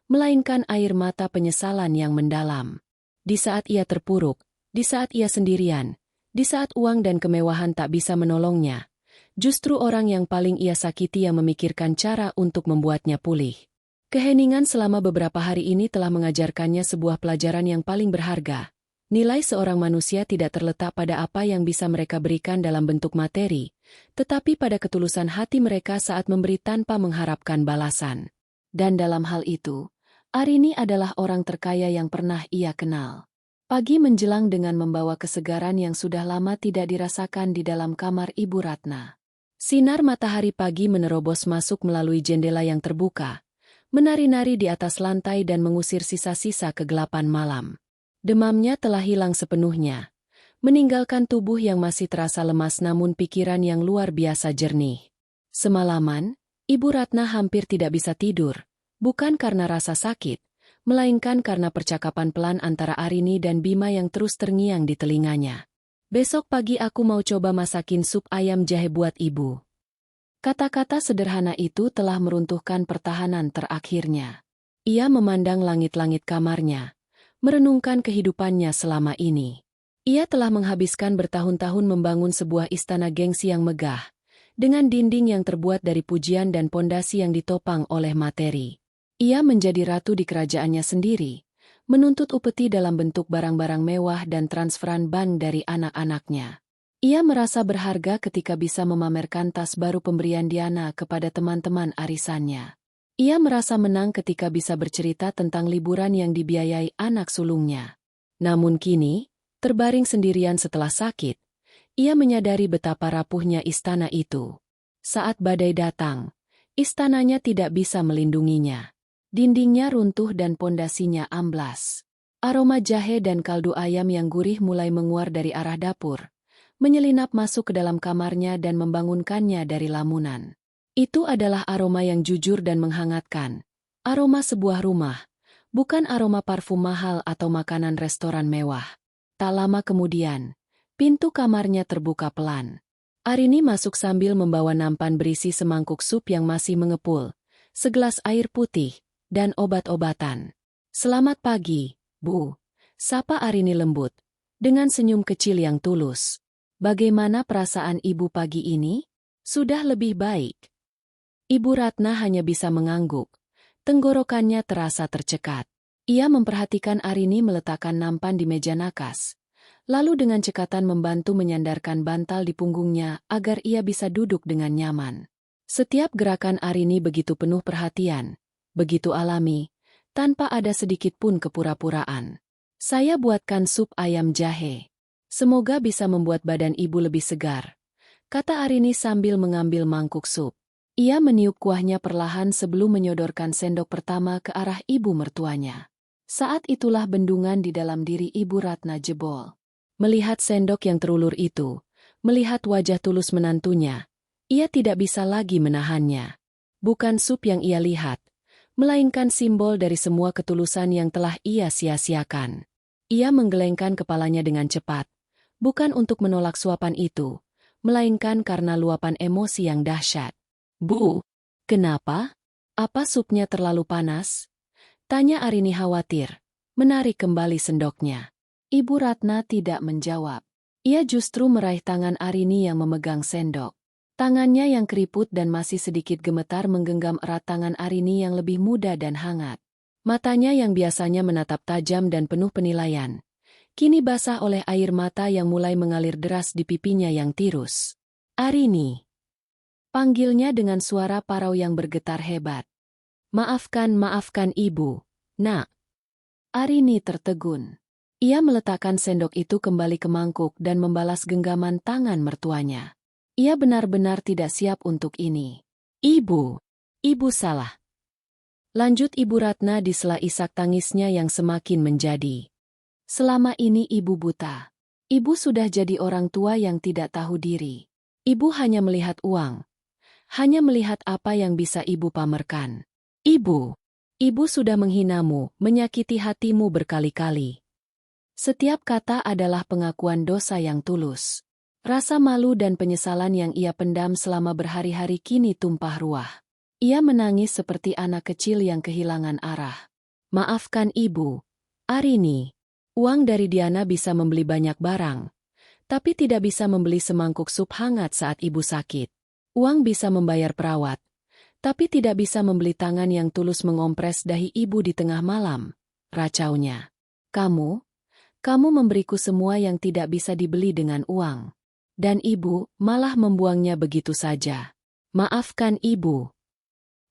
melainkan air mata penyesalan yang mendalam. Di saat ia terpuruk, di saat ia sendirian, di saat uang dan kemewahan tak bisa menolongnya, justru orang yang paling ia sakiti yang memikirkan cara untuk membuatnya pulih. Keheningan selama beberapa hari ini telah mengajarkannya sebuah pelajaran yang paling berharga. Nilai seorang manusia tidak terletak pada apa yang bisa mereka berikan dalam bentuk materi, tetapi pada ketulusan hati mereka saat memberi tanpa mengharapkan balasan. Dan dalam hal itu, Arini adalah orang terkaya yang pernah ia kenal. Pagi menjelang dengan membawa kesegaran yang sudah lama tidak dirasakan di dalam kamar Ibu Ratna. Sinar matahari pagi menerobos masuk melalui jendela yang terbuka, menari-nari di atas lantai dan mengusir sisa-sisa kegelapan malam. Demamnya telah hilang sepenuhnya, meninggalkan tubuh yang masih terasa lemas namun pikiran yang luar biasa jernih. Semalaman, Ibu Ratna hampir tidak bisa tidur, bukan karena rasa sakit, melainkan karena percakapan pelan antara Arini dan Bima yang terus terngiang di telinganya. "Besok pagi aku mau coba masakin sup ayam jahe buat ibu." Kata-kata sederhana itu telah meruntuhkan pertahanan terakhirnya. Ia memandang langit-langit kamarnya, merenungkan kehidupannya selama ini. Ia telah menghabiskan bertahun-tahun membangun sebuah istana gengsi yang megah, dengan dinding yang terbuat dari pujian dan pondasi yang ditopang oleh materi. Ia menjadi ratu di kerajaannya sendiri, menuntut upeti dalam bentuk barang-barang mewah dan transferan bank dari anak-anaknya. Ia merasa berharga ketika bisa memamerkan tas baru pemberian Diana kepada teman-teman arisannya. Ia merasa menang ketika bisa bercerita tentang liburan yang dibiayai anak sulungnya. Namun kini, terbaring sendirian setelah sakit, ia menyadari betapa rapuhnya istana itu. Saat badai datang, istananya tidak bisa melindunginya. Dindingnya runtuh dan pondasinya amblas. Aroma jahe dan kaldu ayam yang gurih mulai menguar dari arah dapur, menyelinap masuk ke dalam kamarnya dan membangunkannya dari lamunan. Itu adalah aroma yang jujur dan menghangatkan. Aroma sebuah rumah, bukan aroma parfum mahal atau makanan restoran mewah. Tak lama kemudian, pintu kamarnya terbuka pelan. Arini masuk sambil membawa nampan berisi semangkuk sup yang masih mengepul, segelas air putih, dan obat-obatan. Selamat pagi, Bu. Sapa Arini lembut, dengan senyum kecil yang tulus. Bagaimana perasaan Ibu pagi ini? Sudah lebih baik. Ibu Ratna hanya bisa mengangguk. Tenggorokannya terasa tercekat. Ia memperhatikan Arini meletakkan nampan di meja nakas. Lalu dengan cekatan membantu menyandarkan bantal di punggungnya agar ia bisa duduk dengan nyaman. Setiap gerakan Arini begitu penuh perhatian, begitu alami, tanpa ada sedikit pun kepura-puraan. Saya buatkan sup ayam jahe. Semoga bisa membuat badan ibu lebih segar, kata Arini sambil mengambil mangkuk sup. Ia meniup kuahnya perlahan sebelum menyodorkan sendok pertama ke arah ibu mertuanya. Saat itulah bendungan di dalam diri Ibu Ratna jebol. Melihat sendok yang terulur itu, melihat wajah tulus menantunya, ia tidak bisa lagi menahannya. Bukan sup yang ia lihat, melainkan simbol dari semua ketulusan yang telah ia sia-siakan. Ia menggelengkan kepalanya dengan cepat, bukan untuk menolak suapan itu, melainkan karena luapan emosi yang dahsyat. Bu, kenapa? Apa supnya terlalu panas? Tanya Arini khawatir, menarik kembali sendoknya. Ibu Ratna tidak menjawab. Ia justru meraih tangan Arini yang memegang sendok. Tangannya yang keriput dan masih sedikit gemetar menggenggam erat tangan Arini yang lebih muda dan hangat. Matanya yang biasanya menatap tajam dan penuh penilaian, kini basah oleh air mata yang mulai mengalir deras di pipinya yang tirus. Arini, panggilnya dengan suara parau yang bergetar hebat. Maafkan ibu, nak. Arini tertegun. Ia meletakkan sendok itu kembali ke mangkuk dan membalas genggaman tangan mertuanya. Ia benar-benar tidak siap untuk ini. Ibu salah. Lanjut Ibu Ratna di sela isak tangisnya yang semakin menjadi. Selama ini ibu buta. Ibu sudah jadi orang tua yang tidak tahu diri. Ibu hanya melihat uang. Hanya melihat apa yang bisa ibu pamerkan. Ibu sudah menghinamu, menyakiti hatimu berkali-kali. Setiap kata adalah pengakuan dosa yang tulus. Rasa malu dan penyesalan yang ia pendam selama berhari-hari kini tumpah ruah. Ia menangis seperti anak kecil yang kehilangan arah. Maafkan ibu, Arini. Uang dari Diana bisa membeli banyak barang, tapi tidak bisa membeli semangkuk sup hangat saat ibu sakit. Uang bisa membayar perawat, tapi tidak bisa membeli tangan yang tulus mengompres dahi ibu di tengah malam. Racaunya. Kamu memberiku semua yang tidak bisa dibeli dengan uang. Dan ibu malah membuangnya begitu saja. Maafkan ibu.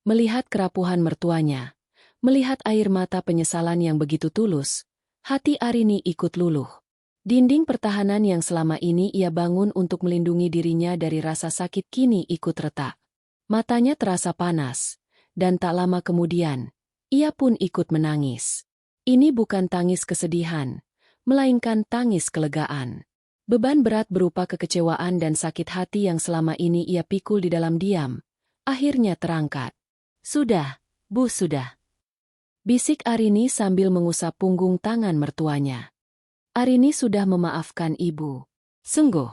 Melihat kerapuhan mertuanya, melihat air mata penyesalan yang begitu tulus, hati Arini ikut luluh. Dinding pertahanan yang selama ini ia bangun untuk melindungi dirinya dari rasa sakit kini ikut retak. Matanya terasa panas, dan tak lama kemudian, ia pun ikut menangis. Ini bukan tangis kesedihan, melainkan tangis kelegaan. Beban berat berupa kekecewaan dan sakit hati yang selama ini ia pikul di dalam diam, akhirnya terangkat. Sudah, Bu, sudah. Bisik Arini sambil mengusap punggung tangan mertuanya. Arini sudah memaafkan ibu. Sungguh.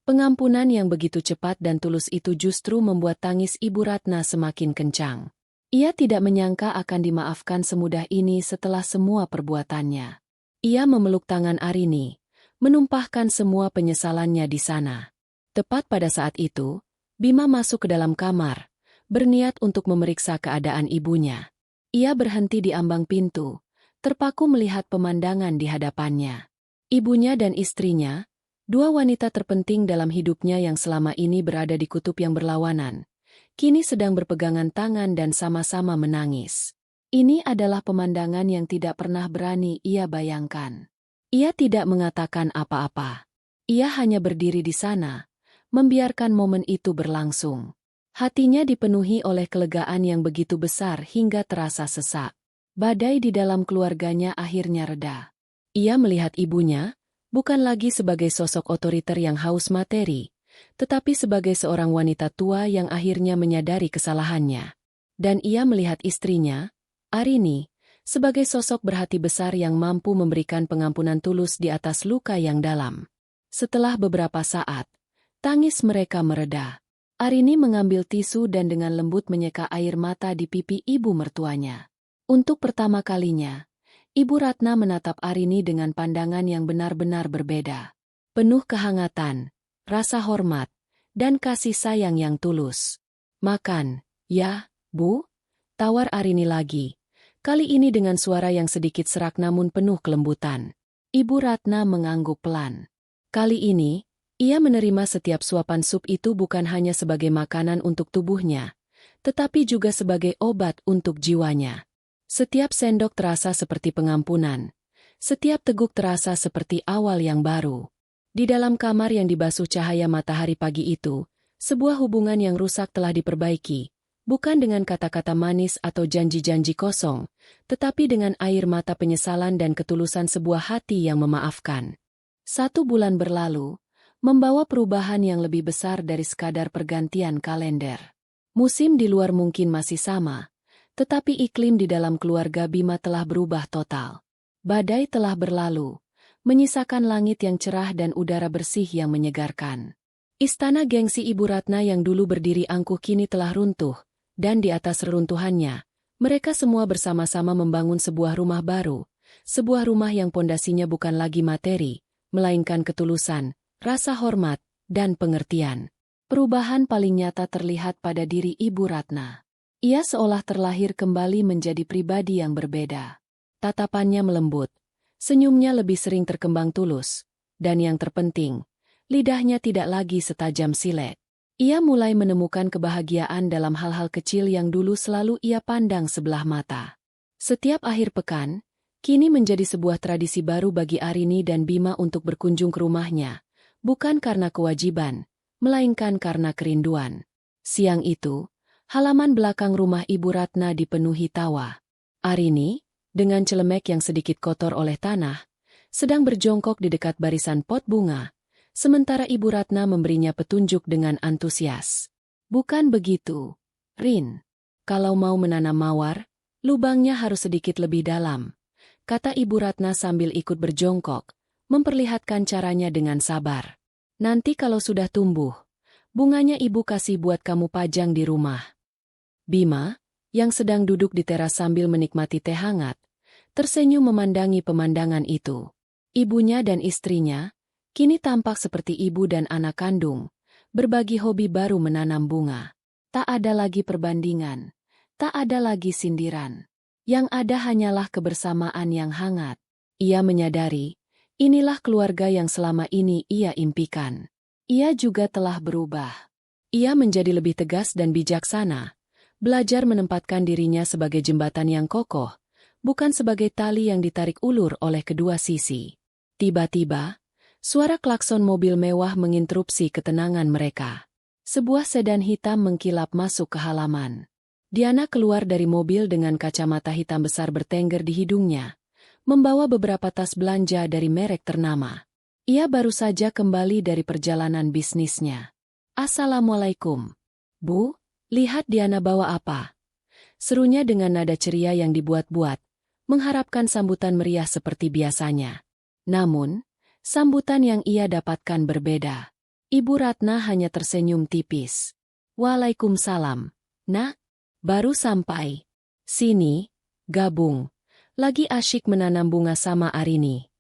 Pengampunan yang begitu cepat dan tulus itu justru membuat tangis Ibu Ratna semakin kencang. Ia tidak menyangka akan dimaafkan semudah ini setelah semua perbuatannya. Ia memeluk tangan Arini, menumpahkan semua penyesalannya di sana. Tepat pada saat itu, Bima masuk ke dalam kamar, berniat untuk memeriksa keadaan ibunya. Ia berhenti di ambang pintu, terpaku melihat pemandangan di hadapannya. Ibunya dan istrinya, dua wanita terpenting dalam hidupnya yang selama ini berada di kutub yang berlawanan, kini sedang berpegangan tangan dan sama-sama menangis. Ini adalah pemandangan yang tidak pernah berani ia bayangkan. Ia tidak mengatakan apa-apa. Ia hanya berdiri di sana, membiarkan momen itu berlangsung. Hatinya dipenuhi oleh kelegaan yang begitu besar hingga terasa sesak. Badai di dalam keluarganya akhirnya reda. Ia melihat ibunya, bukan lagi sebagai sosok otoriter yang haus materi, tetapi sebagai seorang wanita tua yang akhirnya menyadari kesalahannya. Dan ia melihat istrinya, Arini, sebagai sosok berhati besar yang mampu memberikan pengampunan tulus di atas luka yang dalam. Setelah beberapa saat, tangis mereka mereda. Arini mengambil tisu dan dengan lembut menyeka air mata di pipi ibu mertuanya. Untuk pertama kalinya, Ibu Ratna menatap Arini dengan pandangan yang benar-benar berbeda. Penuh kehangatan, rasa hormat, dan kasih sayang yang tulus. "Makan, ya, Bu?" tawar Arini lagi. Kali ini dengan suara yang sedikit serak namun penuh kelembutan. Ibu Ratna mengangguk pelan. Kali ini, ia menerima setiap suapan sup itu bukan hanya sebagai makanan untuk tubuhnya, tetapi juga sebagai obat untuk jiwanya. Setiap sendok terasa seperti pengampunan. Setiap teguk terasa seperti awal yang baru. Di dalam kamar yang dibasuh cahaya matahari pagi itu, sebuah hubungan yang rusak telah diperbaiki, bukan dengan kata-kata manis atau janji-janji kosong, tetapi dengan air mata penyesalan dan ketulusan sebuah hati yang memaafkan. 1 bulan berlalu, membawa perubahan yang lebih besar dari sekadar pergantian kalender. Musim di luar mungkin masih sama, tetapi iklim di dalam keluarga Bima telah berubah total. Badai telah berlalu, menyisakan langit yang cerah dan udara bersih yang menyegarkan. Istana gengsi Ibu Ratna yang dulu berdiri angkuh kini telah runtuh, dan di atas reruntuhannya, mereka semua bersama-sama membangun sebuah rumah baru, sebuah rumah yang pondasinya bukan lagi materi, melainkan ketulusan, rasa hormat, dan pengertian. Perubahan paling nyata terlihat pada diri Ibu Ratna. Ia seolah terlahir kembali menjadi pribadi yang berbeda. Tatapannya melembut, senyumnya lebih sering terkembang tulus, dan yang terpenting, lidahnya tidak lagi setajam silet. Ia mulai menemukan kebahagiaan dalam hal-hal kecil yang dulu selalu ia pandang sebelah mata. Setiap akhir pekan, kini menjadi sebuah tradisi baru bagi Arini dan Bima untuk berkunjung ke rumahnya, bukan karena kewajiban, melainkan karena kerinduan. Siang itu, halaman belakang rumah Ibu Ratna dipenuhi tawa. Arini, dengan celemek yang sedikit kotor oleh tanah, sedang berjongkok di dekat barisan pot bunga, sementara Ibu Ratna memberinya petunjuk dengan antusias. "Bukan begitu, Rin. Kalau mau menanam mawar, lubangnya harus sedikit lebih dalam," kata Ibu Ratna sambil ikut berjongkok, memperlihatkan caranya dengan sabar. "Nanti kalau sudah tumbuh, bunganya ibu kasih buat kamu pajang di rumah." Bima, yang sedang duduk di teras sambil menikmati teh hangat, tersenyum memandangi pemandangan itu. Ibunya dan istrinya, kini tampak seperti ibu dan anak kandung, berbagi hobi baru menanam bunga. Tak ada lagi perbandingan, tak ada lagi sindiran. Yang ada hanyalah kebersamaan yang hangat. Ia menyadari, inilah keluarga yang selama ini ia impikan. Ia juga telah berubah. Ia menjadi lebih tegas dan bijaksana, belajar menempatkan dirinya sebagai jembatan yang kokoh, bukan sebagai tali yang ditarik ulur oleh kedua sisi. Tiba-tiba, suara klakson mobil mewah menginterupsi ketenangan mereka. Sebuah sedan hitam mengkilap masuk ke halaman. Diana keluar dari mobil dengan kacamata hitam besar bertengger di hidungnya, membawa beberapa tas belanja dari merek ternama. Ia baru saja kembali dari perjalanan bisnisnya. "Assalamualaikum. Bu, lihat Diana bawa apa?" serunya dengan nada ceria yang dibuat-buat, mengharapkan sambutan meriah seperti biasanya. Namun, sambutan yang ia dapatkan berbeda. Ibu Ratna hanya tersenyum tipis. "Waalaikumsalam, Nak. Baru sampai. Sini, gabung. Lagi asyik menanam bunga sama Arini."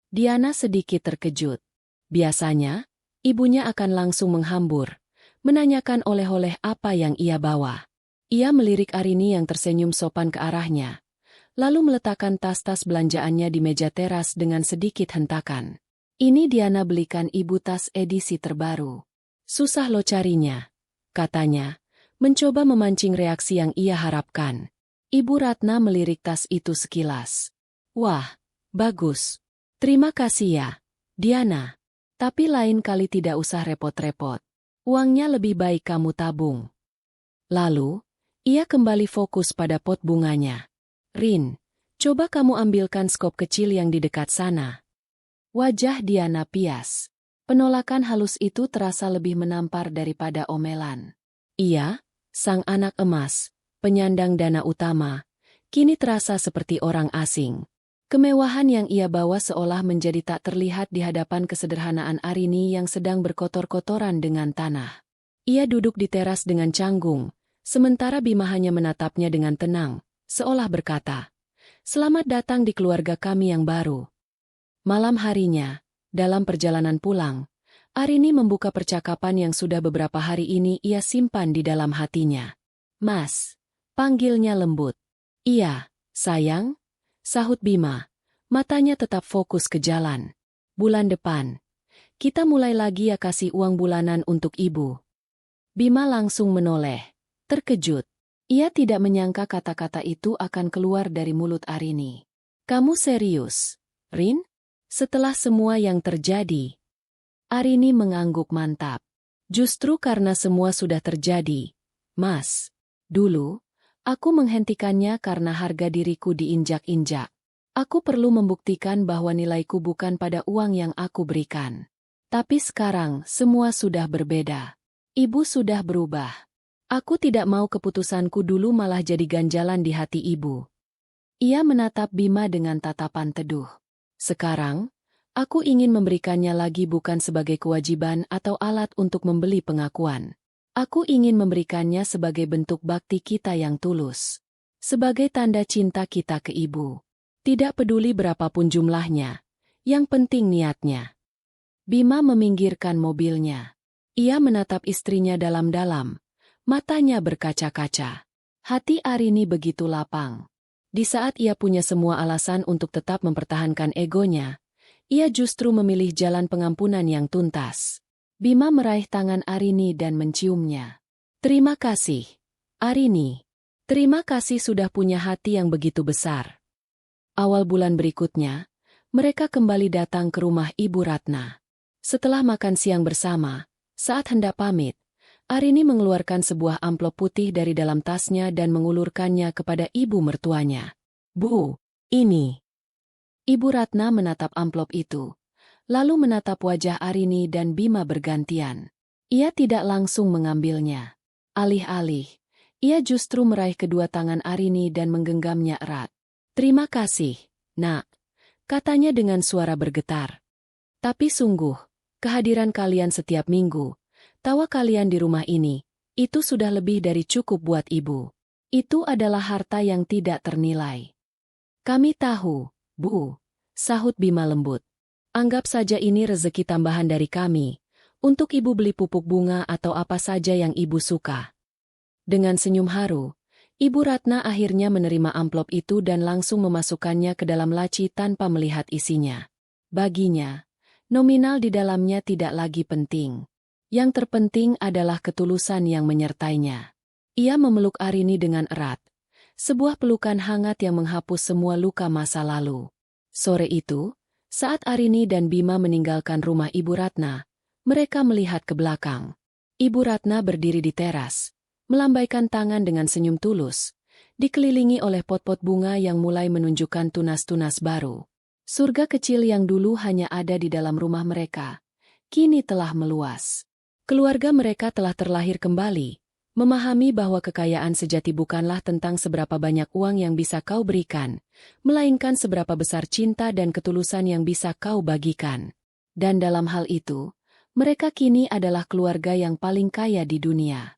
Diana sedikit terkejut. Biasanya, ibunya akan langsung menghambur, menanyakan oleh-oleh apa yang ia bawa. Ia melirik Arini yang tersenyum sopan ke arahnya, lalu meletakkan tas-tas belanjaannya di meja teras dengan sedikit hentakan. "Ini Diana belikan ibu tas edisi terbaru. Susah lo carinya," katanya, mencoba memancing reaksi yang ia harapkan. Ibu Ratna melirik tas itu sekilas. "Wah, bagus. Terima kasih ya, Diana. Tapi lain kali tidak usah repot-repot. Uangnya lebih baik kamu tabung." Lalu, ia kembali fokus pada pot bunganya. "Rin, coba kamu ambilkan skop kecil yang di dekat sana." Wajah Diana pias. Penolakan halus itu terasa lebih menampar daripada omelan. Ia, sang anak emas, penyandang dana utama, kini terasa seperti orang asing. Kemewahan yang ia bawa seolah menjadi tak terlihat di hadapan kesederhanaan Arini yang sedang berkotor-kotoran dengan tanah. Ia duduk di teras dengan canggung, sementara Bima hanya menatapnya dengan tenang, seolah berkata, "Selamat datang di keluarga kami yang baru." Malam harinya, dalam perjalanan pulang, Arini membuka percakapan yang sudah beberapa hari ini ia simpan di dalam hatinya. "Mas," panggilnya lembut. "Iya, sayang," sahut Bima. Matanya tetap fokus ke jalan. "Bulan depan, kita mulai lagi ya kasih uang bulanan untuk ibu." Bima langsung menoleh, terkejut. Ia tidak menyangka kata-kata itu akan keluar dari mulut Arini. "Kamu serius, Rin?" Setelah semua yang terjadi, Arini mengangguk mantap. "Justru karena semua sudah terjadi, Mas. Dulu, aku menghentikannya karena harga diriku diinjak-injak. Aku perlu membuktikan bahwa nilaiku bukan pada uang yang aku berikan. Tapi sekarang semua sudah berbeda. Ibu sudah berubah. Aku tidak mau keputusanku dulu malah jadi ganjalan di hati ibu." Ia menatap Bima dengan tatapan teduh. "Sekarang, aku ingin memberikannya lagi bukan sebagai kewajiban atau alat untuk membeli pengakuan. Aku ingin memberikannya sebagai bentuk bakti kita yang tulus. Sebagai tanda cinta kita ke ibu. Tidak peduli berapapun jumlahnya. Yang penting niatnya." Bima meminggirkan mobilnya. Ia menatap istrinya dalam-dalam. Matanya berkaca-kaca. Hati Arini begitu lapang. Di saat ia punya semua alasan untuk tetap mempertahankan egonya, ia justru memilih jalan pengampunan yang tuntas. Bima meraih tangan Arini dan menciumnya. "Terima kasih, Arini. Terima kasih sudah punya hati yang begitu besar." Awal bulan berikutnya, mereka kembali datang ke rumah Ibu Ratna. Setelah makan siang bersama, saat hendak pamit, Arini mengeluarkan sebuah amplop putih dari dalam tasnya dan mengulurkannya kepada ibu mertuanya. "Bu, ini." Ibu Ratna menatap amplop itu, lalu menatap wajah Arini dan Bima bergantian. Ia tidak langsung mengambilnya. Alih-alih, ia justru meraih kedua tangan Arini dan menggenggamnya erat. "Terima kasih, Nak," katanya dengan suara bergetar. "Tapi sungguh, kehadiran kalian setiap minggu, tawa kalian di rumah ini, itu sudah lebih dari cukup buat ibu. Itu adalah harta yang tidak ternilai." "Kami tahu, Bu," sahut Bima lembut. "Anggap saja ini rezeki tambahan dari kami, untuk ibu beli pupuk bunga atau apa saja yang ibu suka." Dengan senyum haru, Ibu Ratna akhirnya menerima amplop itu dan langsung memasukkannya ke dalam laci tanpa melihat isinya. Baginya, nominal di dalamnya tidak lagi penting. Yang terpenting adalah ketulusan yang menyertainya. Ia memeluk Arini dengan erat. Sebuah pelukan hangat yang menghapus semua luka masa lalu. Sore itu, saat Arini dan Bima meninggalkan rumah Ibu Ratna, mereka melihat ke belakang. Ibu Ratna berdiri di teras, melambaikan tangan dengan senyum tulus, dikelilingi oleh pot-pot bunga yang mulai menunjukkan tunas-tunas baru. Surga kecil yang dulu hanya ada di dalam rumah mereka, kini telah meluas. Keluarga mereka telah terlahir kembali, memahami bahwa kekayaan sejati bukanlah tentang seberapa banyak uang yang bisa kau berikan, melainkan seberapa besar cinta dan ketulusan yang bisa kau bagikan. Dan dalam hal itu, mereka kini adalah keluarga yang paling kaya di dunia.